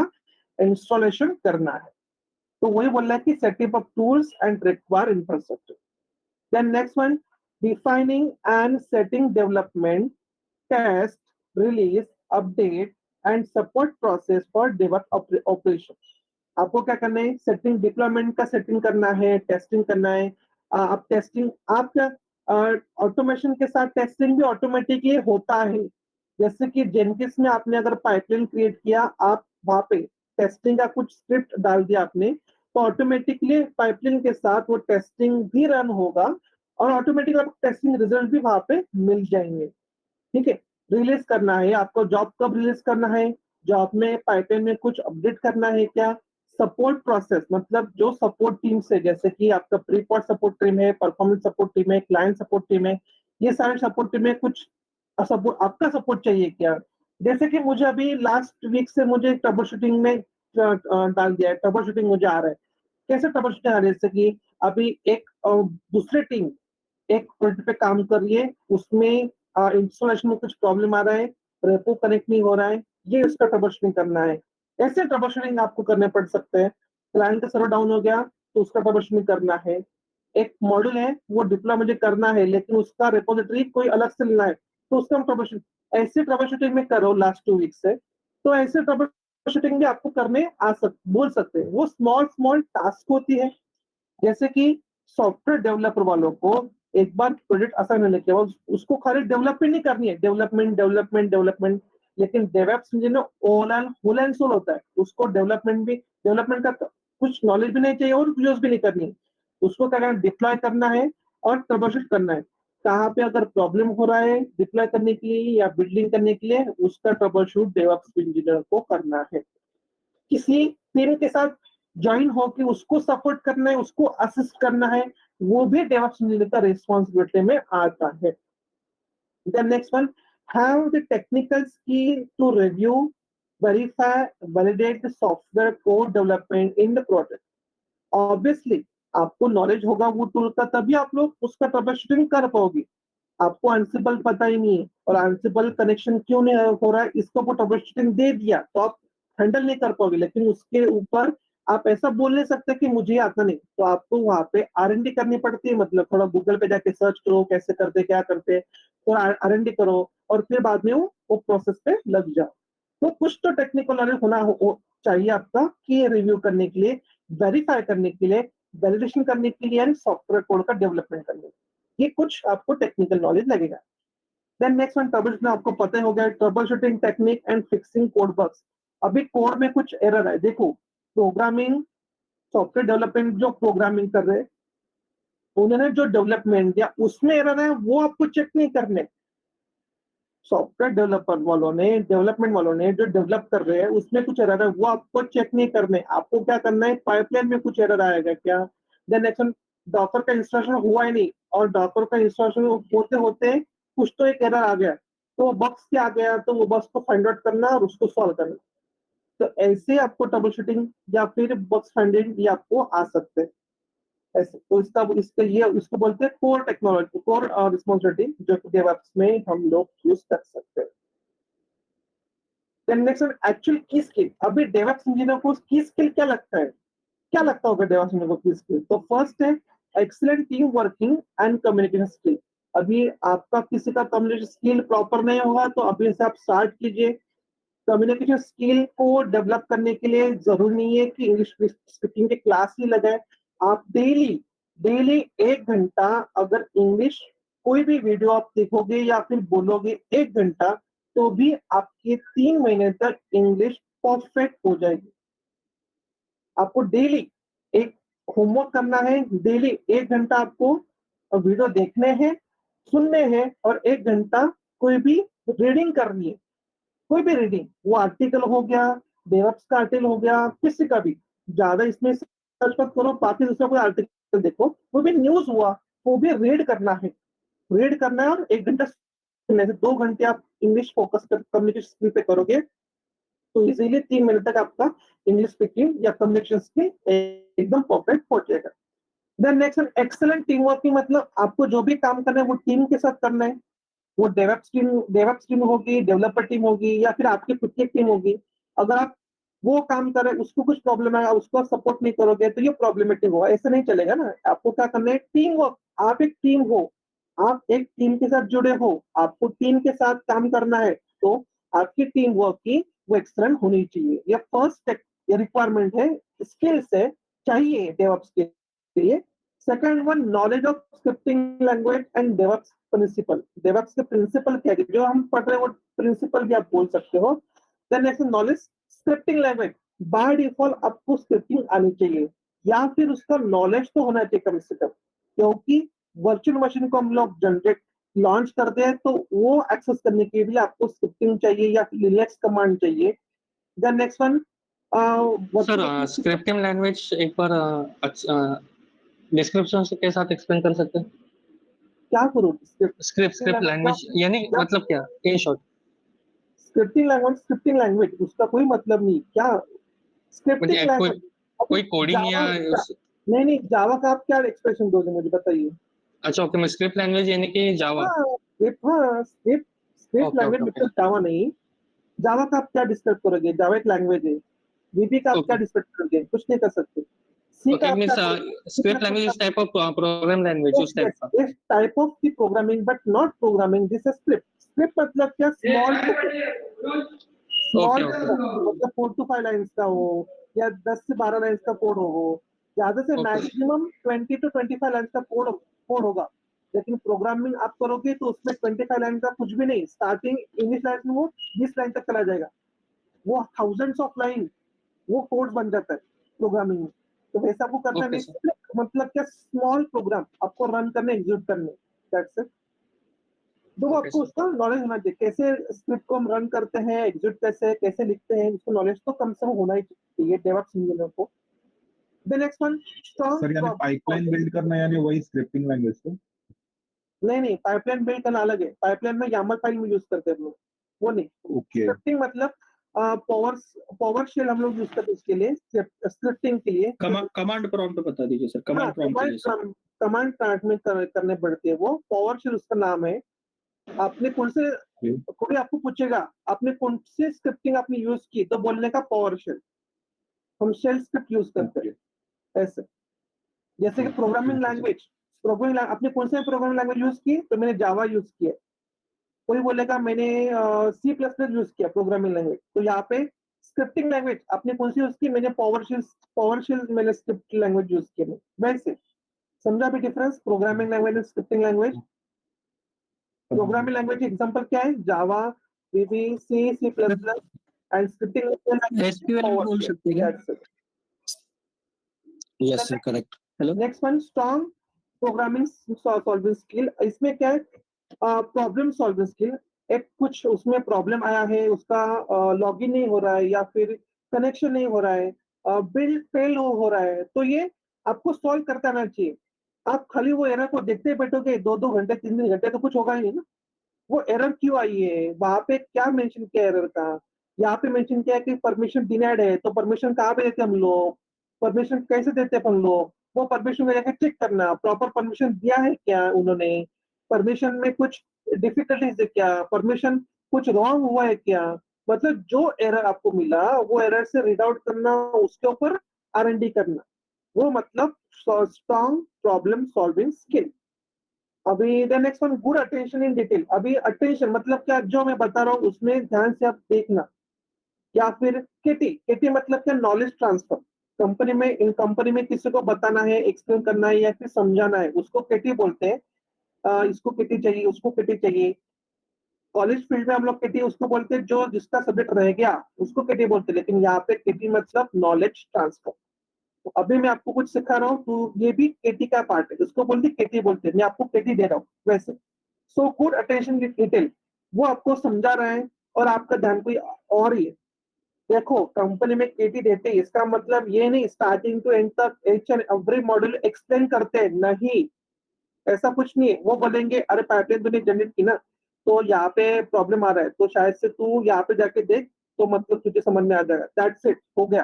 इंस्टॉलेशन करना है। तो वही बोल रहा है कि setup of tools and require infrastructure. Then next one, defining and setting development, test, release, update and support process for develop operation. आपको क्या करना है, सेटिंग डिप्लॉयमेंट का सेटिंग करना है, टेस्टिंग करना है। आप टेस्टिंग आपका ऑटोमेशन के साथ टेस्टिंग भी ऑटोमेटिकली होता है, जैसे कि जेनकिंस में आपने अगर पाइपलाइन क्रिएट किया, आप वहां पे टेस्टिंग का कुछ स्क्रिप्ट डाल दिया आपने, तो ऑटोमेटिकली पाइपलाइन के साथ वो टेस्टिंग भी रन होगा और ऑटोमेटिकली आपको टेस्टिंग रिजल्ट भी वहां पे मिल जाएंगे। ठीक है, रिलीज करना है आपको, जॉब कब रिलीज करना है, जॉब में पाइपलाइन में कुछ अपडेट करना है क्या, सपोर्ट प्रोसेस, मतलब जो सपोर्ट टीम से, जैसे कि आपका प्रीपॉट सपोर्ट टीम है, परफॉर्मेंस सपोर्ट टीम है, क्लाइंट सपोर्ट टीम है, ये सारे सपोर्ट टीम में कुछ सपोर्ट आपका सपोर्ट चाहिए क्या। जैसे कि मुझे अभी लास्ट वीक से मुझे ट्रबल शूटिंग में डाल दिया है, ट्रबल शूटिंग मुझे आ रहा है, कैसे ट्रबल शूटिंग आ रही है, जैसे कि अभी एक दूसरे टीम एक प्रोजेक्ट पे काम कर रही है, उसमें इंस्टॉलेशन में कुछ प्रॉब्लम आ रहा है, रेपो कनेक्ट नहीं हो रहा है, ये उसका ट्रबल शूटिंग करना है। ऐसे ट्रबल शूटिंग आपको करने पड़ सकते हैं। क्लाइंट का सर्वर डाउन हो गया तो उसका ट्रबल शूटिंग करना है। एक मॉड्यूल है वो डिप्लॉय मुझे करना है लेकिन उसका रिपोजिटरी कोई अलग से लेना है, तो उसका ट्रबल शूटिंग, ऐसे ट्रबल शूटिंग में करो लास्ट 2 वीक से। तो ऐसे ट्रबल शूटिंग भी आपको करने बोल सकते हैं, वो स्मॉल स्मॉल टास्क होती है। जैसे कि सॉफ्टवेयर डेवलपर वालों को एक बार प्रोजेक्ट असाइन होने के बाद उसको खाली डेवलपमेंट नहीं करनी है, डेवलपमेंट डेवलपमेंट डेवलपमेंट, लेकिन DevOps engineer whole and soul होता है, उसको डेवलपमेंट का कुछ नॉलेज भी नहीं चाहिए और यूज भी नहीं करनी है, उसको क्या करना, डिप्लॉय करना है और ट्रबलशूट करना है। कहाँ पे अगर प्रॉब्लम हो रहा है डिप्लॉय करने के लिए या बिल्डिंग करने के लिए, उसका ट्रबलशूट डेवऑप्स इंजीनियर को करना है। किसी टीम के साथ ज्वाइन होकर उसको सपोर्ट करना है, उसको असिस्ट करना है, वो भी डेवऑप्स इंजीनियर का रिस्पॉन्सिबिलिटी में आता है। Then next one, have the technical skill to review, verify, validate the software code development in the project. Obviously आपको नॉलेज होगा वो टूल का, तभी आप लोग उसका ट्रबल शूटिंग कर पाओगे। आपको Ansible पता ही नहीं है और Ansible कनेक्शन क्यों नहीं हो रहा है, इसको वो ट्रबल शूटिंग दे दिया तो आप हैंडल नहीं कर पाओगे, लेकिन उसके ऊपर आप ऐसा बोल नहीं सकते कि मुझे आता नहीं, तो आपको वहां पे R&D करनी पड़ती है, मतलब थोड़ा गूगल पे जाके सर्च करो कैसे करते क्या करते, थोड़ा R&D करो और फिर बाद में वो प्रोसेस पे लग जाओ। तो कुछ तो टेक्निकल नॉलेज चाहिए आपका कि रिव्यू करने के लिए, वेरीफाई करने के लिए, वैलिडेशन करने के लिए एंड सॉफ्टवेयर कोड का डेवलपमेंट करने के लिए, ये कुछ आपको टेक्निकल नॉलेज लगेगा। Then next one trouble shooting, आपको पता ही हो गया trouble shooting technique and fixing code bugs. अभी कोड में कुछ एरर है, देखो प्रोग्रामिंग सॉफ्टवेयर डेवलपमेंट जो प्रोग्रामिंग कर रहे हैं उन्होंने जो डेवलपमेंट दिया उसमें एरर है, वो आपको चेक नहीं करने। सॉफ्टवेयर डेवलपर वालों ने, डेवलपमेंट वालों ने जो डेवलप कर रहे हैं उसमें कुछ एरर है, वो आपको चेक नहीं करने। आपको क्या करना है, पाइपलाइन में कुछ एरर आएगा क्या, देन नेक्स्ट डॉकर का इंस्टॉलेशन हुआ ही नहीं और डॉकर का इंस्टॉलेशन होते होते कुछ तो एक एरर आ गया, तो वो बग्स क्या आ गया, तो वो बग्स को फाइंड आउट करना और उसको सॉल्व करना। तो ऐसे आपको ट्रबल शूटिंग या फिर बग्स फाइंडिंग ये आपको आ सकते हैं ऐसे। तो इसका ये इसको बोलते हैं कोर टेक्नोलॉजी, कोर रिस्पॉन्सिबिलिटी जो कि डेवऑप्स में हम लोग यूज कर सकते हैं। देन नेक्स्ट एक्चुअल की स्किल, अभी डेवऑप्स इंजीनियर को की स्किल क्या लगता है, क्या लगता होगा डेवऑप्स इंजीनियर को की स्किल? तो फर्स्ट है excellent team working and communication skill. अभी आपका किसी का कम्युनिकेशन स्किल प्रॉपर नहीं होगा तो अभी से आप स्टार्ट कीजिए। कम्युनिकेशन स्किल को डेवलप करने के लिए जरूरी नहीं है कि इंग्लिश स्पीकिंग के क्लास ही लगाए, आप डेली डेली 1 घंटा अगर इंग्लिश कोई भी वीडियो आप देखोगे या फिर बोलोगे 1 घंटा, तो भी आपके 3 महीने तक इंग्लिश परफेक्ट हो जाएगी। आपको डेली एक होमवर्क करना है, डेली 1 घंटा आपको वीडियो देखने हैं, सुनने हैं और 1 घंटा कोई भी रीडिंग करनी है। कोई भी रीडिंग, वो आर्टिकल हो गया, डेवऑप्स का आर्टिकल हो गया, किसी का भी, ज्यादा इसमें सर्च मत करो, बाकी दूसरा कोई आर्टिकल देखो, कोई भी न्यूज हुआ वो भी रीड करना है, रीड करना है और 1 घंटा सुनने से 2 घंटे आप इंग्लिश फोकस कर कम्युनिकेशन स्किल पे करोगे तो इजीली 3 महीने तक आपका इंग्लिश स्पीकिंग या कम्युनिकेशन स्किल एकदम परफेक्ट हो जाएगा। Then next excellent team work की, मतलब आपको जो भी काम करना है वो टीम के साथ करना है। वो डेवऑप्स टीम होगी, डेवलपर टीम होगी या फिर आपकी खुद की टीम होगी। अगर आप वो काम कर रहे हैं उसको कुछ प्रॉब्लम है, उसको सपोर्ट नहीं करोगे तो ये प्रॉब्लमेटिक होगा, ऐसा नहीं चलेगा ना। आपको क्या करना है, टीम वर्क, आप एक टीम हो, आप एक टीम के साथ जुड़े हो, आपको टीम के साथ काम करना है, तो आपकी टीम वर्क की वो एक्सलेंट होनी चाहिए। ये फर्स्ट रिक्वायरमेंट है, स्किल्स है, चाहिए डेवऑप्स के लिए। Second one, knowledge of scripting language and DevOps principle. DevOps के प्रिंसिपल क्या है, जो हम पढ़ रहे हैं वो प्रिंसिपल भी आप बोल सकते हो। Then next knowledge scripting language, by default आपको स्क्रिप्टिंग आनी चाहिए या फिर उसका नॉलेज तो होना चाहिए कम से कम, क्योंकि वर्चुअल मशीन को हम लोग जनरेट लॉन्च करते हैं तो वो एक्सेस करने के लिए आपको स्क्रिप्टिंग चाहिए या फिर लिनक्स कमांड चाहिए। Then next one, sir scripting language एक बार डिस्क्रिप्शन के साथ एक्सप्लेन कर सकते हैं? क्या करूँ, स्क्रिप्ट लैंग्वेज यानी मतलब क्या इन शॉर्ट? स्क्रिप्टिंग लैंग्वेज उसका कोई मतलब नहीं क्या, स्क्रिप्टिंग मतलब लैंग्वेज कोई कोडिंग या नहीं, जावा का आप क्या एक्सप्रेशन दोगे मुझे बताइए। अच्छा ओके, मैं स्क्रिप्ट लैंग्वेज यानी कि Java. Script okay language okay okay मतलब जावा नहीं। जावा का आप क्या डिस्क्राइब करोगे, जावा एक लैंग्वेज है। वीबी का आप क्या ओके डिस्क्राइब करोगे, कुछ नहीं कर सकते। सी का ओके, आप मींस क्या करोगे, script language is type of programme language उस टाइप का। इस टाइप ऑफ की programming but not programming, this script. Script मतलब क्या, स्मॉल ओके स्मॉल ओके मतलब 4 to 5 लाइन्स का हो या 10 से 12 लाइन्स का कोड हो, ज्यादा से ओके मैक्सिमम 20 to 25 लाइन्स का कोड होगा। लेकिन प्रोग्रामिंग आप करोगे तो उसमें 25 लाइन का कुछ भी नहीं, स्टार्टिंग इंग्लिश लाइन में वो 20 लाइन तक चला जाएगा, वो थाउजेंड्स ऑफ लाइन वो कोड बन जाता है प्रोग्रामिंग में। तो वैसा आपको करना ओके नहीं, सर मतलब क्या, स्मॉल प्रोग्राम आपको रन करने, एग्जीक्यूट करने, दैट्स इट। तो वो ओके आपको सर उसका नॉलेज होना चाहिए, कैसे स्क्रिप्ट को हम रन करते हैं, एग्जीक्यूट कैसे लिखते हैं, उसको नॉलेज तो कम से कम होना ही चाहिए डेवऑप्स इंजीनियर को। द नेक्स्ट वन, सर यानी पाइपलाइन बिल्ड करना यानी वही स्क्रिप्टिंग लैंग्वेज को? नहीं, पाइपलाइन बिल्ड करना अलग है, पाइपलाइन में YAML फाइल में यूज करते हैं हम लोग, वो नहीं। ओके स्क्रिप्टिंग मतलब पावर शेल हम लोग यूज करते हैं इसके लिए, स्क्रिप्टिंग के लिए। कमांड प्रॉम्प्ट बता दीजिए सर, कमांड प्रॉम्प्ट के लिए सर। कमांड प्रॉम्प्ट में करने पड़ती है वो, पावर शेल उसका नाम है। आपने कौन से, कोई आपको पूछेगा आपने कौन से स्क्रिप्टिंग आपने यूज की, तो बोलने का पावर शेल, हम शेल स्क्रिप्ट यूज करते हैं ऐसे। जैसे कि प्रोग्रामिंग लैंग्वेज, आपने कौन से प्रोग्रामिंग लैंग्वेज यूज की, तो मैंने जावा यूज किया। कोई बोलेगा मैंने C++ यूज किया प्रोग्रामिंग लैंग्वेज, तो यहाँ पे स्क्रिप्टिंग लैंग्वेज आपने कौन सी यूज की, मैंने पावरशेल मैंने स्क्रिप्ट लैंग्वेज यूज की। वैसे समझा भी difference programming language and scripting language. Programming language example क्या है, जावा, VB, C++ and scripting SQL बोल सकते हैं क्या? Yes sir, correct. Hello, next one, strong programming solving skill. इसमें क्या है, प्रॉब्लम सॉल्विंग स्किल। एक कुछ उसमें प्रॉब्लम आया है, उसका लॉगिन नहीं हो रहा है या फिर कनेक्शन नहीं हो रहा है, बिल्ड फेल हो रहा है, तो ये आपको सॉल्व करता आना चाहिए। आप खाली वो एरर को देखते बैठोगे 2-2 घंटे 3-3 घंटे, तो कुछ होगा ही नहीं ना। वो एरर क्यों आई है, वहां पे क्या मेंशन किया एरर का, यहाँ पे मेंशन किया है कि परमिशन डिनाइड है, तो परमिशन कहाँ पे देते हम लोग, परमिशन कैसे देते अपन लोग, वो परमिशन में जाकर चेक करना प्रॉपर परमिशन दिया है क्या उन्होंने, परमिशन में कुछ डिफिकल्टीज है क्या, परमिशन कुछ रॉन्ग हुआ है क्या। मतलब जो एरर आपको मिला वो एरर से रीड आउट करना, उसके ऊपर R&D करना, वो मतलब स्ट्रॉन्ग प्रॉब्लम सॉल्विंग स्किल। अभी the next one, good attention in detail. अभी अटेंशन मतलब क्या, जो मैं बता रहा हूँ उसमें ध्यान से आप देखना। या फिर केटी मतलब क्या, नॉलेज ट्रांसफर। कंपनी में, इन कंपनी में किसी को बताना है, एक्सप्लेन करना है या फिर समझाना है, उसको केटी बोलते हैं। इसको केटी चाहिए, उसको केटी चाहिए। कॉलेज फील्ड में हम लोग केटी उसको बोलते हैं जो जिसका सब्जेक्ट रह गया उसको केटी बोलते हैं, लेकिन यहाँ पे केटी मतलब नॉलेज ट्रांसफर। तो अभी मैं आपको कुछ सिखा रहा हूँ, तो ये भी केटी का पार्ट है, इसको बोलते केटी बोलते हैं, मैं आपको केटी दे रहा हूँ वैसे। सो गुड अटेंशन डिटेल, वो आपको समझा रहा है और आपका ध्यान कोई और ही है। देखो कंपनी में केटी देते हैं, इसका मतलब ये नहीं स्टार्टिंग टू एंड तक H and every module explain करते हैं, नहीं, ऐसा कुछ नहीं है। वो बोलेंगे अरे पाइपलाइन तूने जनरेट की ना, तो यहाँ पे प्रॉब्लम आ रहा है, तो शायद से तू यहाँ पे जाके देख, तो मतलब तुझे समझ में आ जाएगा, दैट्स इट, हो गया।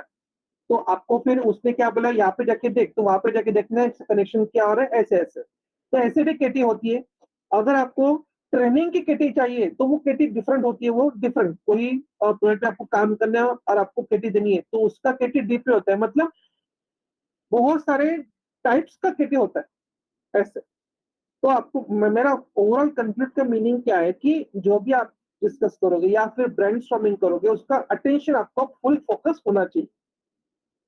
तो आपको फिर उसने क्या बोला, यहाँ पे जाके देख, तो वहां पे जाके देखना है कनेक्शन क्या हो रहा है, ऐसे ऐसे। तो ऐसे भी केटी होती है। अगर आपको ट्रेनिंग की केटी चाहिए तो वो केटी डिफरेंट होती है, वो डिफरेंट, कोई प्रोजेक्ट में आपको काम करना है और आपको केटी देनी है, तो उसका केटी डीपली होता है, मतलब बहुत सारे टाइप्स का केटी होता है ऐसे। तो आपको मेरा ओवरऑल कंक्लूड का मीनिंग क्या है कि जो भी आप डिस्कस करोगे या फिर ब्रेनस्टॉर्मिंग करोगे, उसका अटेंशन आपको फुल फोकस होना चाहिए।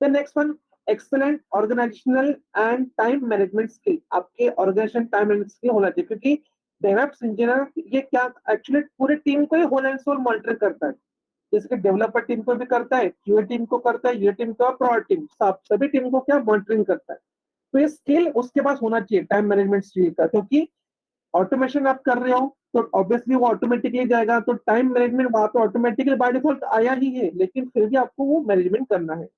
The next one, excellent organizational and time management skill। आपके ऑर्गेनाइजेशन टाइम मैनेजमेंट स्किल होना चाहिए, क्योंकि डेवलप्स इंजीनियर ये क्या एक्चुअली पूरे टीम को ही होल एंड सोल मॉनिटर करता है। जैसे कि डेवलपर टीम को भी करता है, क्यूए टीम को करता है, ये टीम को, प्रोडक्ट टीम, सभी टीम को क्या मॉनिटरिंग करता है। तो ये स्किल उसके पास होना चाहिए टाइम मैनेजमेंट स्किल का, क्योंकि ऑटोमेशन आप कर रहे हो तो ऑब्वियसली वो ऑटोमेटिकली जाएगा, तो टाइम मैनेजमेंट वहां पे ऑटोमेटिकली बाय डिफॉल्ट आया ही है, लेकिन फिर भी आपको वो मैनेजमेंट करना है।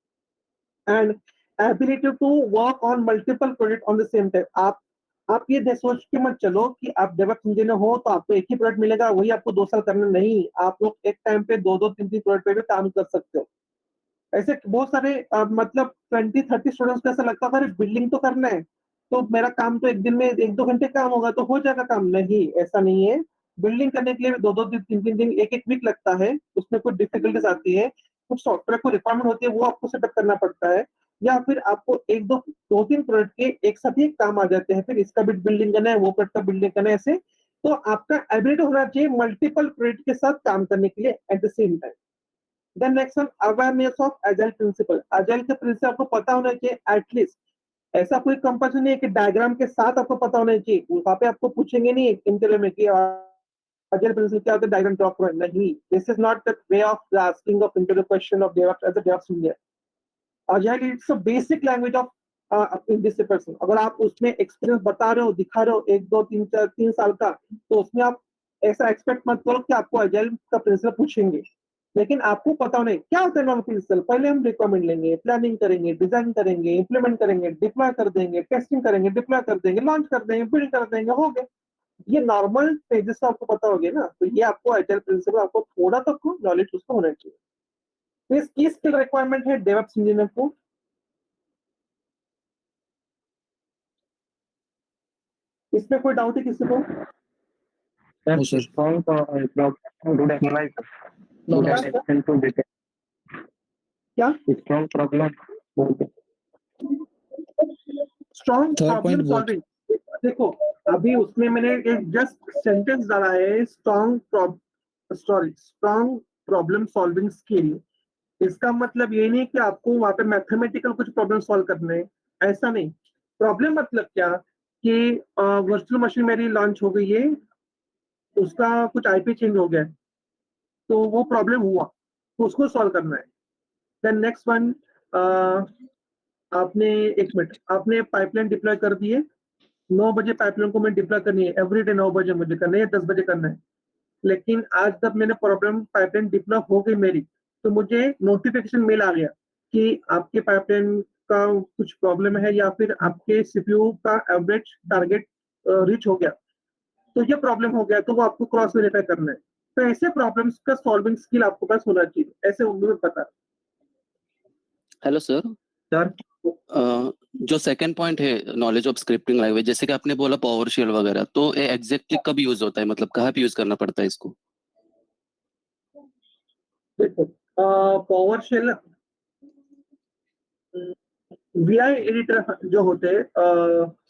And ability to work on multiple project on the same time. आप ये सोच के मत चलो कि आप डेवलप इंजीनियर हो तो आपको एक ही प्रोजेक्ट मिलेगा, वही आपको 2 साल करना, नहीं, आप लोग एक टाइम पे 2-2 3-3 प्रोजेक्ट पे भी काम कर सकते हो। ऐसे बहुत सारे मतलब 20-30 स्टूडेंट्स को ऐसा लगता है बिल्डिंग तो करना है, तो मेरा काम तो एक दिन में 1-2 घंटे काम होगा तो हो जाएगा काम, नहीं, ऐसा नहीं है। बिल्डिंग करने के लिए 2-2 दिन 3-3 दिन 1-1 वीक लगता है, उसमें कुछ डिफिकल्टीज आती है, कुछ सॉफ्टवेयर को रिक्वायरमेंट होती है, वो आपको सेटअप करना पड़ता है, या फिर आपको 1-2-3 प्रोजेक्ट के एक साथ ही काम आ जाते हैं, फिर इसका भी बिल्डिंग करना है, वो प्रोजेक्ट का बिल्डिंग करना है, ऐसे। तो आपका एबिलिटी होना चाहिए मल्टीपल प्रोजेक्ट के साथ काम करने के लिए at the same time. Then next one, awareness of agile principle. Agile के प्रिंसिपल आपको पता होना चाहिए एटलीस्ट, ऐसा कोई कंपल्सन नहीं है कि डायग्राम के साथ आपको पता होना चाहिए, वहां पे आपको पूछेंगे नहीं इंटरव्यू में कि एजाइल प्रिंसिपल क्या होता है, डायग्राम ड्रॉ करो, नहीं, this is not the way of asking of interview question of develop as a DevOps engineer. Agile it's a basic language of in this person. अगर आप उसमें एक्सपीरियंस बता रहे हो, दिखा रहे हो 1-2-3 साल का, तो उसमें आप ऐसा एक्सपेक्ट मत करो कि आपको एजाइल का प्रिंसिपल पूछेंगे, लेकिन आपको पता होना क्या होता है नॉन प्रिंसिपल। पहले हम रिक्वायरमेंट लेंगे, प्लानिंग करेंगे, डिजाइन करेंगे, इंप्लीमेंट करेंगे, डिप्लॉय कर देंगे, टेस्टिंग करेंगे, डिप्लॉय कर देंगे, लॉन्च कर देंगे, बिल्ड कर देंगे, हो गए। ये नॉर्मल पेजेस तो आपको पता होगे ना, तो ये आपको एजाइल प्रिंसिपल, आपको थोड़ा तो नॉलेज उसका होना चाहिए। इसकी स्किल रिक्वायरमेंट है डेवऑप्स इंजीनियर को। इसमें कोई डाउट है किसी को? No sir. strong good analysis, no good no attention to detail. क्या? Strong problem. Strong Third problem point what? Solving. देखो अभी उसमें मैंने एक जस्ट सेंटेंस डाला है, स्ट्रॉन्ग प्रॉब्लम सॉल्विंग स्किल। इसका मतलब ये नहीं कि आपको वहां पे मैथमेटिकल कुछ प्रॉब्लम सॉल्व करने हैं, ऐसा नहीं। प्रॉब्लम मतलब क्या कि वर्चुअल मशीन मेरी लॉन्च हो गई है, उसका कुछ आईपी चेंज हो गया है, तो वो प्रॉब्लम हुआ, तो उसको सॉल्व करना है। देन नेक्स्ट वन, आपने एक मिनट, आपने पाइपलाइन डिप्लॉय कर दी है, 9 बजे पाइपलाइन को मैं डिप्लॉय करनी है, एवरीडे 9 बजे मुझे करना है, 10 बजे करना है। लेकिन आज जब मैंने प्रॉब्लम पाइपलाइन डिप्लॉय हो गई मेरी, तो मुझे नोटिफिकेशन मेल आ गया कि आपके पाइपलाइन का कुछ प्रॉब्लम है या फिर आपके सीपीयू का एवरेज टारगेट रीच हो गया, तो ये प्रॉब्लम हो गया, तो वो आपको क्रॉस वेरीफाई करना है। तो ऐसे प्रॉब्लम्स का सॉल्विंग स्किल आपको पास होना चाहिए, ऐसे उन्होंने पता। Hello sir. सर जो सेकंड पॉइंट है नॉलेज ऑफ स्क्रिप्टिंग लैंग्वेज, जैसे कि आपने बोला पावर शेल वगैरह, तो ये एग्जैक्टली कब यूज होता है, मतलब कहाँ पे यूज करना पड़ता है इसको? देखो पावर शेल वीआई एडिटर जो होते हैं,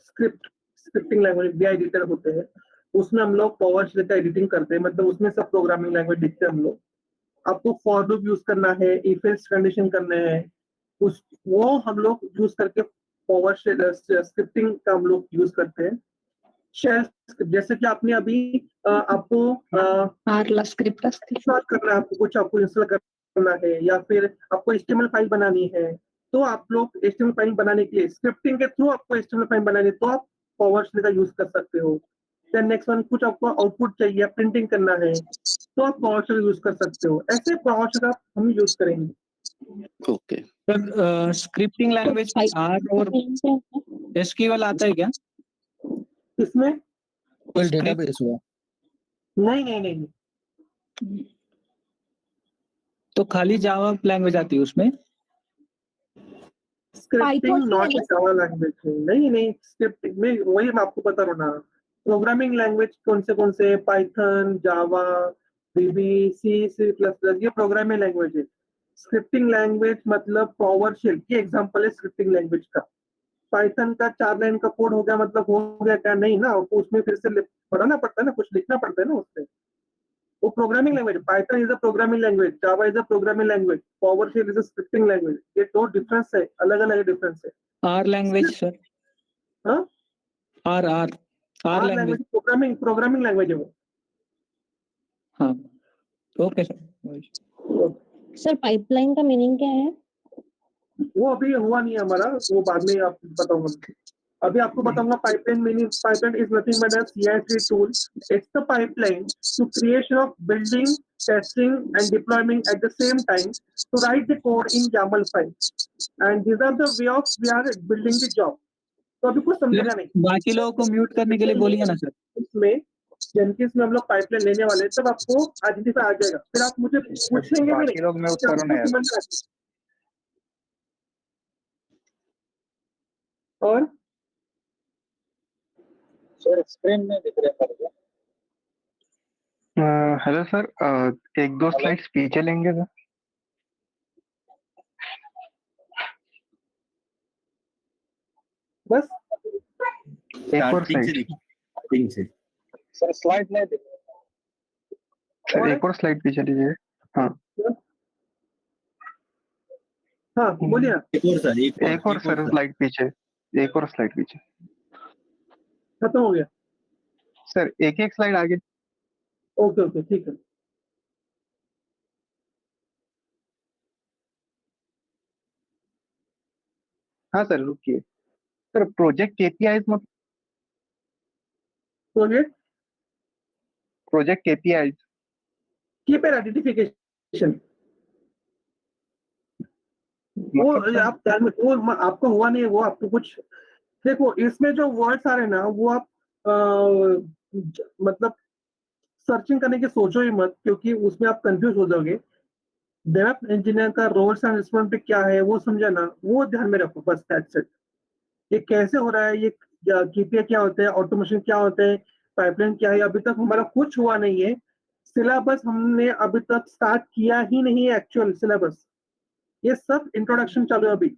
स्क्रिप्टिंग लैंग्वेज वीआई एडिटर होते हैं, उसमें हम लोग पावर शेल का एडिटिंग करते हैं, मतलब उसमें सब प्रोग्रामिंग लैंग्वेज लिखते हैं हम लोग। आपको फॉर लूप यूज करना है, इफ एल्स कंडीशन करने हैं, उस वो हम लोग यूज करके पावर शेल स्क्रिप्टिंग का हम लोग यूज करते हैं। शेल जैसे कि आपने अभी आपको स्क्रिप्ट इंस्टॉल करना है, आपको कुछ आपको इंस्टॉल करना है या फिर आपको एचटीएमएल फाइल बनानी है, तो आप लोग एचटीएमएल फाइल बनाने के लिए स्क्रिप्टिंग के थ्रू आपको एचटीएमएल फाइल बनानी है, तो आप पावर शेल का यूज कर सकते हो। देन नेक्स्ट वन, कुछ आपको आउटपुट चाहिए, प्रिंटिंग करना है, तो आप पावर शेल यूज कर सकते हो। ऐसे पावर शेल का हम यूज करेंगे। ओके सर स्क्रिप्टिंग लैंग्वेज में आर और एसक्यूएल आता है क्या? इसमें कोई डेटाबेस हुआ? नहीं नहीं नहीं, तो खाली जावा लैंग्वेज आती है उसमें? स्क्रिप्टिंग नॉट जावा लैंग्वेज है। नहीं नहीं, स्क्रिप्टिंग में वही मैं आपको बता रहा हूँ ना, प्रोग्रामिंग लैंग्वेज कौन से पाइथन, जावा, VB, सी प्लस प्लस, ये प्रोग्रामिंग लैंग्वेज है। स्क्रिप्टिंग लैंग्वेज मतलब पावर शेल की एग्जांपल है स्क्रिप्टिंग लैंग्वेज का। पाइथन का 4 लाइन का कोड हो गया मतलब हो गया क्या? नहीं ना, आपको उसमें फिर से पढ़ाना पड़ता है ना, कुछ लिखना पड़ता है ना उसमें। वो programming language, Python is a programming language, Java is a programming language, PowerShell is a scripting language. ये दो डिफरेंस है, अलग अलग डिफरेंस है। R language sir? हाँ, R R language programming language है वो। हाँ ओके सर। सर पाइपलाइन का मीनिंग क्या है? वो अभी हुआ नहीं है हमारा, वो बाद में आपको बताऊंगा। अभी आपको बताऊंगा pipeline meaning. Pipeline is nothing but a CI/CD tool. It's the pipeline to creation of building, testing and deployment at the same time to write the code in YAML file, and this are the way of we are building the job. तो अभी कुछ समझेगा नहीं। बाकी लोगों को mute करने के लिए बोलिए ना सर। इसमें जेनकिंस में हम लोग पाइपलाइन लेने वाले हैं, तब आपको आइडेंटिफाई आ जाएगा, फिर आप मुझे पूछेंगे भी बाकी नहीं लोग म्यूट कि करो ना आपको यार। समझ में आ जाए। और सर स्क्रीन में दिख रहा है। हेलो सर, एक दो स्लाइड्स पीछे लेंगे सर। बस एक और स्लाइड सर स्लाइड नहीं दिख रहा। सर, एक और स्लाइड पीछे लीजिए। हाँ हाँ बोलिए ना। एक और सर स्लाइड पीछे, एक और स्लाइड पीछे। खत्म हो गया? सर एक एक स्लाइड आगे। ओके ओके ठीक है। हाँ सर रुकिए सर, प्रोजेक्ट KPIs मतलब प्रोजेक्ट KPIs की पेयर आइडेंटिफिकेशन, वो आप ध्यान में, वो आपको हुआ नहीं है, वो आपको कुछ देखो, इसमें जो वर्ड्स आ रहे हैं ना, वो आप मतलब सर्चिंग करने की सोचो ही मत, क्योंकि उसमें आप कंफ्यूज हो जाओगे। डेवलप इंजीनियर का रोल्स एंड रिस्पॉन्सिबिलिटी क्या है वो समझाना, वो ध्यान में रखो, बस दैट्स इट। ये कैसे हो रहा है, ये KPI क्या होते हैं, ऑटोमेशन क्या होते हैं, पाइपलाइन क्या है, अभी तक हमारा कुछ हुआ नहीं है। सिलेबस हमने अभी तक स्टार्ट किया ही नहीं है, एक्चुअल सिलेबस, ये सब इंट्रोडक्शन चालू है अभी।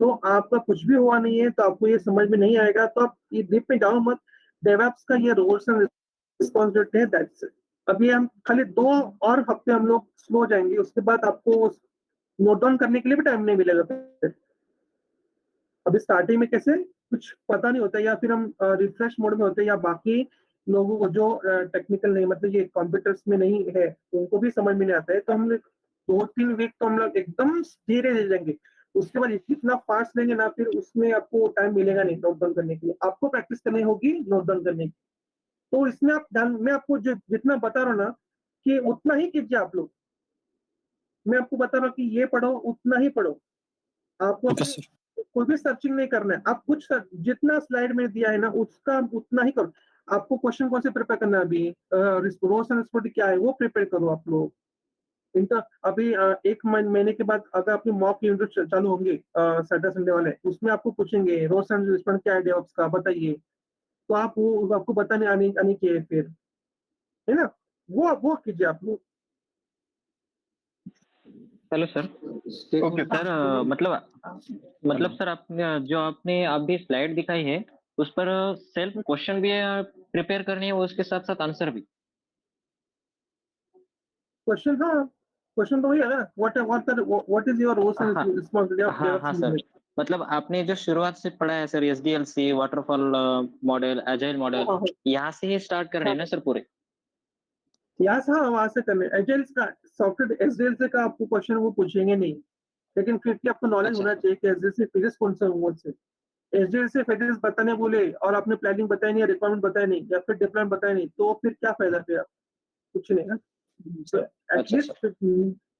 तो आपका कुछ भी हुआ नहीं है, तो आपको ये समझ में नहीं आएगा, तो आप ये डीप में जाओ मत। डेवलप्स का ये रोल्स एंड रिस्पॉन्सिबिलिटी है, दैट्स इट। अभी हम खाली 2 और हफ्ते हम लोग स्लो जाएंगे, उसके बाद आपको नोट डाउन करने के लिए भी टाइम नहीं मिलेगा फिर। अभी स्टार्टिंग में कैसे कुछ पता नहीं होता, या फिर हम रिफ्रेश मोड में होते हैं, या बाकी लोगों को जो टेक्निकल नहीं, मतलब ये कंप्यूटर्स में नहीं है, तो उनको भी समझ में नहीं आता है, तो हम 2-3 वीक तो हम लोग एकदम धीरे धीरे जाएंगे। उसके बाद इतना फास्ट लेंगे ना, फिर उसमें आपको टाइम मिलेगा नहीं नोट डाउन करने के लिए, आपको प्रैक्टिस करनी होगी नोट डाउन करने की। तो इसमें आप ध्यान, मैं आपको जितना बता रहा हूँ ना, कि उतना ही कीजिए आप लोग। मैं आपको बता रहा हूँ कि ये पढ़ो, उतना ही पढ़ो। आपको कोई भी सर्चिंग नहीं करना है, आप कुछ जितना स्लाइड में दिया है ना, उसका उतना ही करो। आपको क्वेश्चन कौन से प्रिपेयर करना है अभी, रोल्स एंड रिस्पॉन्सिबिलिटी क्या है वो प्रिपेयर करो आप लोग। इनका अभी 1 महीने के बाद अगर आपके मॉक यूनिट चालू होंगे सैटरडे संडे वाले, उसमें आपको पूछेंगे रोल्स एंड रिस्पॉन्सिबिलिटी क्या है डेवऑप्स का, बताइए। तो आप वो आपको बताने आनी आनी चाहिए फिर, है ना? वो कीजिए आप लोग। Hello sir. ओके सर मतलब सर आपने जो आपने अभी स्लाइड दिखाई है उस पर सेल्फ क्वेश्चन भी प्रिपेयर करनी है और उसके साथ साथ आंसर भी। क्वेश्चन, हाँ, क्वेश्चन तो वही है ना, what is your roles and हाँ रिस्पॉन्सिबिलिटी ऑफ हाँ हाँ सर, मतलब आपने जो शुरुआत से पढ़ा है sir, SDLC, waterfall model, agile model, हाँ, यहाँ से ही स्टार्ट करने है ना सर पूरे? यहाँ से, हाँ, वहां से करने। एजेंट्स का सॉफ्टवेयर एसडीएल का आपको क्वेश्चन वो पूछेंगे नहीं, लेकिन फिर भी आपको नॉलेज अच्छा होना चाहिए कि एसडीएल से फिजिक्स कौन सा मोड से, एसडीएल से फिजिक्स बताने बोले और आपने प्लानिंग बताई नहीं, रिक्वायरमेंट बताया नहीं, या फिर डिप्लॉयमेंट बताया नहीं, तो फिर क्या फायदा फिर आप, कुछ नहीं ना। तो अच्छा सर। एटलीस्ट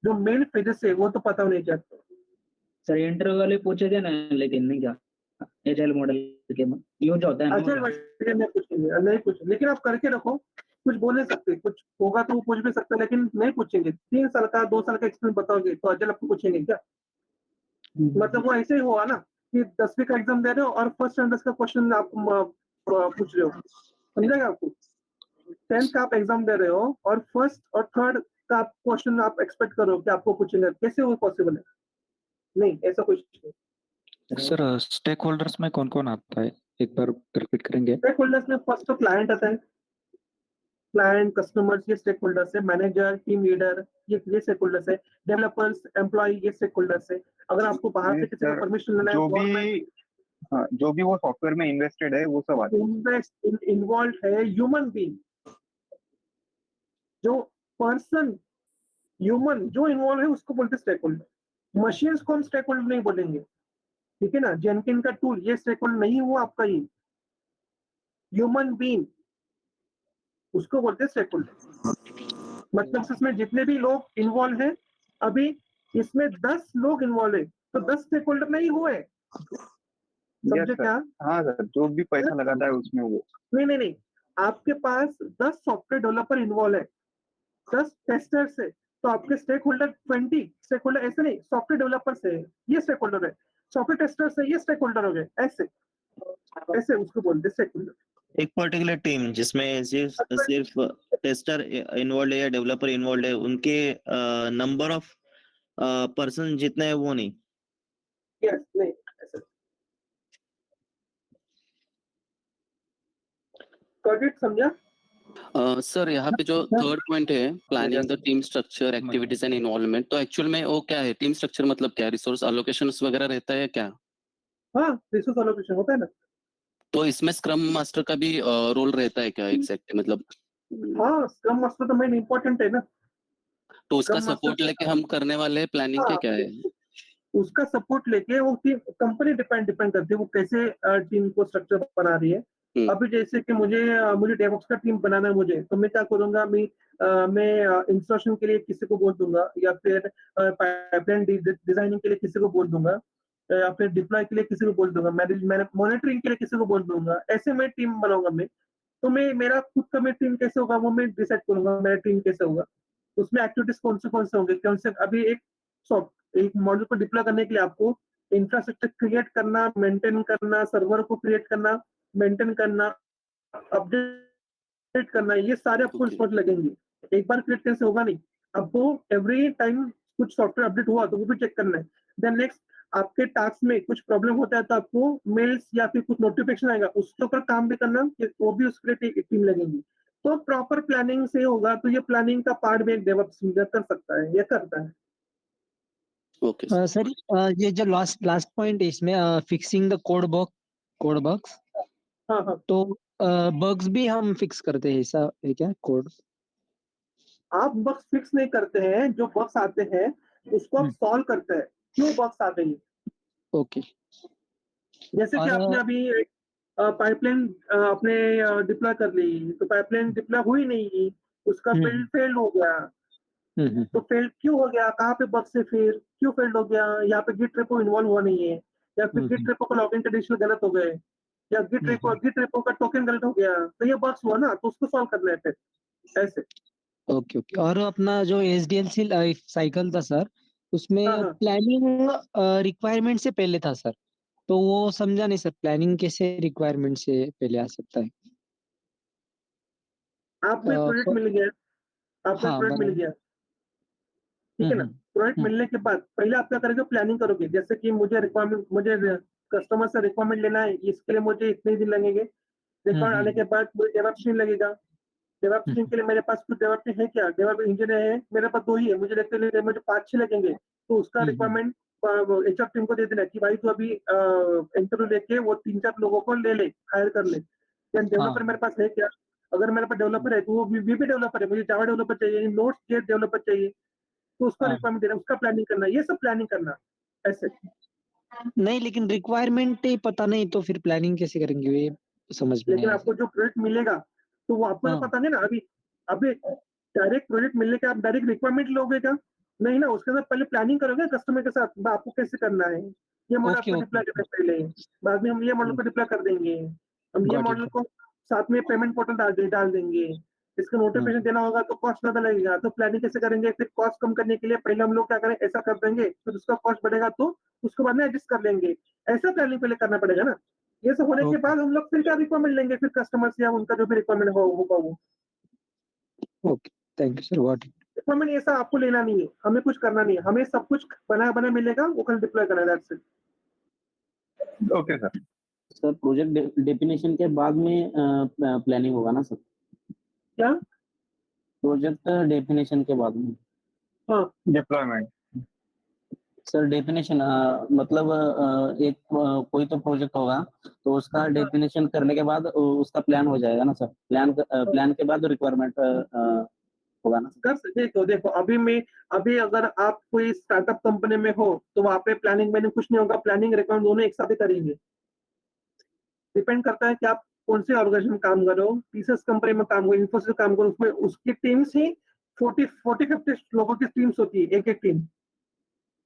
जो मेन फिजिक्स है वो तो पता होना चाहिए आपको। सर इंटरव्यू वाले पूछे थे ना, लेकिन नहीं क्या एजाइल मॉडल के यूज होता है ना अच्छा, मतलब। नहीं पूछेंगे, नहीं कुछ, लेकिन आप करके रखो। कुछ बोल नहीं सकते, कुछ होगा तो वो पूछ भी सकते हैं, लेकिन नहीं पूछेंगे। 3 साल का 2 साल का एक्सपीरियंस बताओगे तो अजल आपको पूछेंगे क्या? मतलब वो ऐसे ही हुआ ना कि 10वीं का एग्जाम दे रहे हो और फर्स्ट स्टैंडर्ड का क्वेश्चन आप पूछ रहे हो, समझेगा आपको? 10th का आप एग्जाम दे रहे हो और फर्स्ट और थर्ड का क्वेश्चन आप एक्सपेक्ट करो कि आपको पूछेंगे, कैसे वो पॉसिबल है? नहीं, ऐसा कुछ नहीं। सर स्टेक होल्डर्स में कौन कौन आता है, एक बार रिपीट करेंगे? स्टेक होल्डर्स में फर्स्ट तो क्लाइंट आता है, क्लाइंट, कस्टमर्स, ये स्टेक होल्डर्स है। मैनेजर, टीम लीडर, ये स्टेक होल्डर्स है। डेवलपर्स, एम्प्लॉय, ये स्टेक होल्डर्स है। अगर आपको बाहर से किसी का सर परमिशन लेना है, जो गवर्नमेंट भी, हाँ, जो भी वो सॉफ्टवेयर में इन्वेस्टेड है वो सब आते हैं। इन्वेस्ट इन्वॉल्व है ह्यूमन बीइंग, जो पर्सन, ह्यूमन जो इन्वॉल्व है उसको बोलते स्टेक होल्डर। मशीन्स को हम स्टेक होल्डर नहीं बोलेंगे, ठीक है ना? जेनकिन का टूल ये स्टेक होल्डर नहीं हुआ आपका, ये ह्यूमन बीइंग उसको बोलते हैं स्टेक होल्डर। मतलब इसमें जितने भी लोग इन्वॉल्व हैं, अभी इसमें 10 लोग इन्वॉल्व है, तो 10 स्टेक होल्डर नहीं हुए, यस समझे सर, क्या? हाँ सर, जो भी पैसा लगाता है उसमें वो। नहीं, आपके पास 10 सॉफ्टवेयर डेवलपर इन्वॉल्व है, 10 टेस्टर्स है, तो आपके स्टेक होल्डर 20 स्टेक होल्डर, ऐसे नहीं, सॉफ्टवेयर डेवलपर से ये स्टेक होल्डर है, सॉफ्टवेयर टेस्टर से ये स्टेक होल्डर हो गए, ऐसे ऐसे उसको बोलते स्टेक होल्डर। एक पर्टिकुलर टीम जिसमें सिर्फ टेस्टर इन्वॉल्व है या डेवलपर इन्वॉल्व है, उनके नंबर ऑफ पर्सन जितने हैं वो नहीं। यस, नहीं ऐसे। गॉट इट, समझा? सर यहाँ पे जो थर्ड पॉइंट है, planning the team structure, activities and involvement, तो एक्चुअल में वो क्या है? टीम स्ट्रक्चर मतलब क्या है? रिसोर्स एलोकेशंस वगैरह रहता है क्या? हाँ, रिसोर्स एलोकेशन होता है ना। तो इसमें स्क्रम मास्टर का भी रोल रहता है क्या एग्जैक्टली, मतलब? हाँ, स्क्रम मास्टर तो मेन इंपॉर्टेंट है ना। तो उसका स्क्रम मास्टर, सपोर्ट लेके हम करने वाले प्लानिंग के हाँ, क्या है? उसका सपोर्ट लेके वो टीम, कंपनी डिपेंड करती है वो कैसे टीम को स्ट्रक्चर बना रही है। अभी जैसे कि मुझे डेवऑप्स का टीम बनाना है मुझे, तो मैं क्या करूंगा, मैं इंस्टॉलेशन के लिए किसी को बोल दूंगा, या फिर पाइपलाइन डिजाइनिंग के लिए किसी को बोल दूंगा, या फिर डिप्लॉय के लिए किसी को बोल दूंगा, मॉनिटरिंग के लिए किसी को बोल दूंगा। ऐसे मैं टीम बनाऊंगा मैं। तो मैं, मेरा खुद का मैं टीम कैसे होगा वो मैं डिसाइड करूंगा, मेरा टीम कैसे होगा। उसमें एक्टिविटीज कौन से होंगे, कौन से अभी एक मॉडल को डिप्लॉय करने के लिए आपको इंफ्रास्ट्रक्चर क्रिएट करना, मेंटेन करना, सर्वर को क्रिएट करना, मेंटेन करना, अपडेट करना, ये सारे आपको रिसोर्स लगेंगे। एक बार क्रिएट करने से होगा नहीं, आपको एवरी टाइम कुछ सॉफ्टवेयर अपडेट हुआ तो वो भी चेक करना है। देन नेक्स्ट आपके टास्क में कुछ प्रॉब्लम होता है तो आपको मेल्स या फिर कुछ नोटिफिकेशन आएगा, उसके ऊपर काम भी करना, वो भी उसके लिए टीम लगेगी। तो प्रॉपर प्लानिंग से होगा, तो ये प्लानिंग का पार्ट भी एक डेवलप्स कर सकता है, ये करता है। ओके सर ये जो लास्ट पॉइंट है इसमें फिक्सिंग द कोड बग्स, हाँ तो बग्स भी हम फिक्स करते हैं, ऐसा है क्या कोड? आप बग्स फिक्स नहीं करते हैं, जो बग्स आते हैं उसको आप सॉल्व करते हैं, क्यों बग्स आ गई। ओके। जैसे कि आपने अभी पाइपलाइन आपने डिप्लॉय कर ली, तो पाइपलाइन डिप्लॉय हुई नहीं, उसका बिल्ड फेल हो गया। तो फेल क्यों हो गया, कहाँ पे बग से फिर क्यों फेल हो गया, यहाँ पे गिट रेपो इन्वॉल्व हुआ नहीं है, या फिर गिट रेपो का लॉगिन कंडीशन गलत हो गए, या गिट रेपो का टोकन गलत हो गया, तो ये बग्स हुआ ना, तो उसको सॉल्व करना है फिर ऐसे। ओके। और अपना जो SDLC लाइफ साइकिल था सर, उसमें प्लानिंग रिक्वायरमेंट से पहले था सर, तो वो समझा नहीं सर, प्लानिंग कैसे रिक्वायरमेंट से पहले आ सकता है? आपको एक प्रोजेक्ट मिल गया, आपको एक प्रोजेक्ट मिल गया, ठीक है ना। प्रोजेक्ट मिलने के बाद पहले आप क्या करोगे, प्लानिंग करोगे। जैसे कि मुझे कस्टमर से रिक्वायरमेंट लेना है, इसके लिए मुझे इतने दिन लगेंगे। रिक्वायरमेंट आने के बाद मुझे डेवलप्स टीम लगेगा। डेवलप्स टीम के लिए मेरे पास कुछ डेवलप है क्या, डेवलप इंजीनियर है मेरे पास 2 ही है, मुझे लगते हैं मुझे 5-6 लगेंगे। तो उसका रिक्वायरमेंट HR टीम को दे देना कि भाई तू अभी इंटरव्यू लेके वो 3-4 लोगों को ले ले, हायर कर ले। देन डेवलपर मेरे पास है क्या, अगर मेरे पास डेवलपर है तो वो VB डेवलपर है, मुझे जावा डेवलपर चाहिए, नोट्स गेट डेवलपर चाहिए, तो उसका रिक्वायरमेंट देना, उसका प्लानिंग करना, ये सब प्लानिंग करना ऐसे। नहीं, लेकिन रिक्वायरमेंट ही पता नहीं तो फिर प्लानिंग कैसे करेंगे, ये समझ में लेकिन नहीं आपको जो प्रोजेक्ट मिलेगा तो वो आपको तो पता नहीं ना। अभी डायरेक्ट प्रोजेक्ट मिलने के आप डायरेक्ट रिक्वायरमेंट लोगे क्या, नहीं ना। उसके साथ पहले प्लानिंग करोगे कस्टमर के साथ, आपको कैसे करना है, ये मॉडल आपको डिप्लॉय करना पहले, बाद में हम ये मॉडल को डिप्लॉय कर देंगे, हम ये मॉडल को साथ में पेमेंट पोर्टल डाल देंगे, इसका नोटिफिकेशन देना होगा तो कॉस्ट ज्यादा लगेगा। तो प्लानिंग कैसे करेंगे, फिर कॉस्ट कम करने के लिए पहले हम लोग क्या करें, ऐसा कर देंगे, फिर उसका कॉस्ट बढ़ेगा तो उसको बाद में एडजस्ट कर लेंगे। ऐसा प्लानिंग पहले करना पड़ेगा ना। ये सब होने के बाद हम लोग फिर क्या रिक्वायरमेंट लेंगे, फिर कस्टमर से या उनका जो भी रिक्वायरमेंट होगा वो। Okay, thank you sir. What requirement ऐसा आपको लेना नहीं है, हमें कुछ करना नहीं है, हमें सब कुछ बना मिलेगा, वो कल डिप्लॉय करना है, that's it. Okay sir. Sir project definition के बाद में प्लानिंग होगा ना सर? क्या प्रोजेक्ट डेफिनेशन के बाद में? हाँ, डिप्लॉयमेंट सर डेफिनेशन मतलब एक कोई तो प्रोजेक्ट होगा तो उसका डेफिनेशन करने के बाद उसका प्लान हो जाएगा ना सर? प्लान के बाद रिक्वायरमेंट होगा ना सर? देखो अभी अगर आप कोई स्टार्टअप कंपनी में हो तो वहाँ पे प्लानिंग में कुछ नहीं होगा, प्लानिंग रिक्वायरमेंट दोनों एक साथ ही करेंगे। डिपेंड करता है कि आप कौन से ऑर्गेनाइजेशन में काम करो, टीसीएस कंपनी में काम करो, इन्फोसिस काम करो, उसमें उसकी टीम्स ही 40-50 लोगों की टीम्स होती है, एक टीम।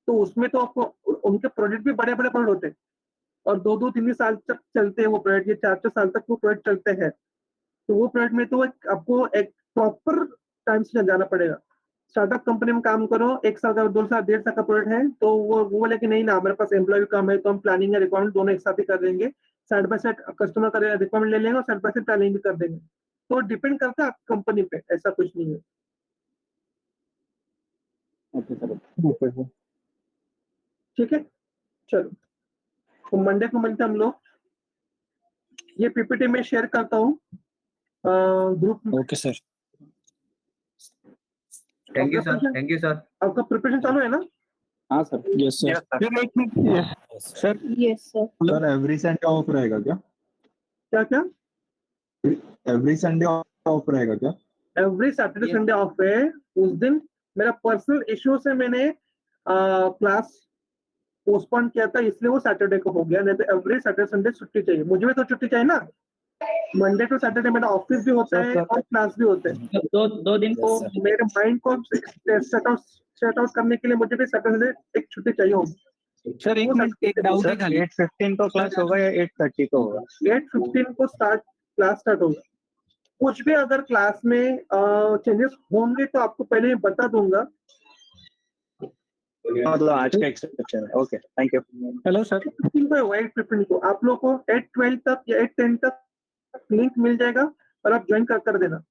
तो उसमें तो आपको उनके प्रोजेक्ट भी बड़े प्रोजेक्ट होते हैं और 2-2, 3 साल तक चलते हैं वो प्रोजेक्ट, ये 4-4 साल तक वो प्रोजेक्ट चलते हैं। तो वो प्रोजेक्ट में तो आपको एक प्रॉपर टाइम से जाना पड़ेगा। स्टार्टअप कंपनी में काम करो, 1 साल का, 2 साल, 1.5 साल का प्रोजेक्ट है, तो वो बोले कि नहीं ना हमारे पास एम्प्लॉय भी कम है, तो हम प्लानिंग या रिक्वायरमेंट दोनों एक साथ ही कर देंगे, साइड बाय साइड कस्टमर का रिक्वायरमेंट ले लेंगे और साइड बाय साइड प्लानिंग भी कर देंगे। तो डिपेंड करता है आपकी कंपनी पे, ऐसा कुछ नहीं है। Okay sir. ठीक है, चलो तो मंडे को मिलते हैं हम लोग। ये पीपीटी में शेयर करता हूँ ग्रुप में। Okay sir. Thank you sir. Thank you sir. आपका प्रिपरेशन चालू है ना? हाँ sir. Yes sir. Sir Yes, sir. Sir every Sunday off रहेगा क्या? क्या एवरी संडे ऑफ रहेगा क्या? एवरी सैटरडे संडे ऑफ है। उस दिन मेरा पर्सनल इश्यू से मैंने क्लास पोस्टपोन किया था, इसलिए वो सैटरडे को हो गया, नहीं तो एवरी सैटरडे संडे छुट्टी चाहिए। मुझे भी तो छुट्टी चाहिए ना। मंडे टू सैटरडे मेरा ऑफिस भी होता है और क्लास भी होते हैं। दो दिन तो मेरे माइंड को सेट आउट करने के लिए मुझे भी सैटरडे एक छुट्टी चाहिए होगी। सर एक मिनट, एक डाउट है खाली। 8:15 को क्लास होगा या 8:30 को होगा? 8:15 को क्लास स्टार्ट होगा। कुछ भी अगर क्लास में चेंजेस होंगे तो आपको पहले बता दूंगा। मतलब आज का एक्सेप्शन है। Okay, thank you. Hello sir, white printing को आप लोग को 8-12 तक या 8-10 तक लिंक मिल जाएगा और आप ज्वाइन कर देना।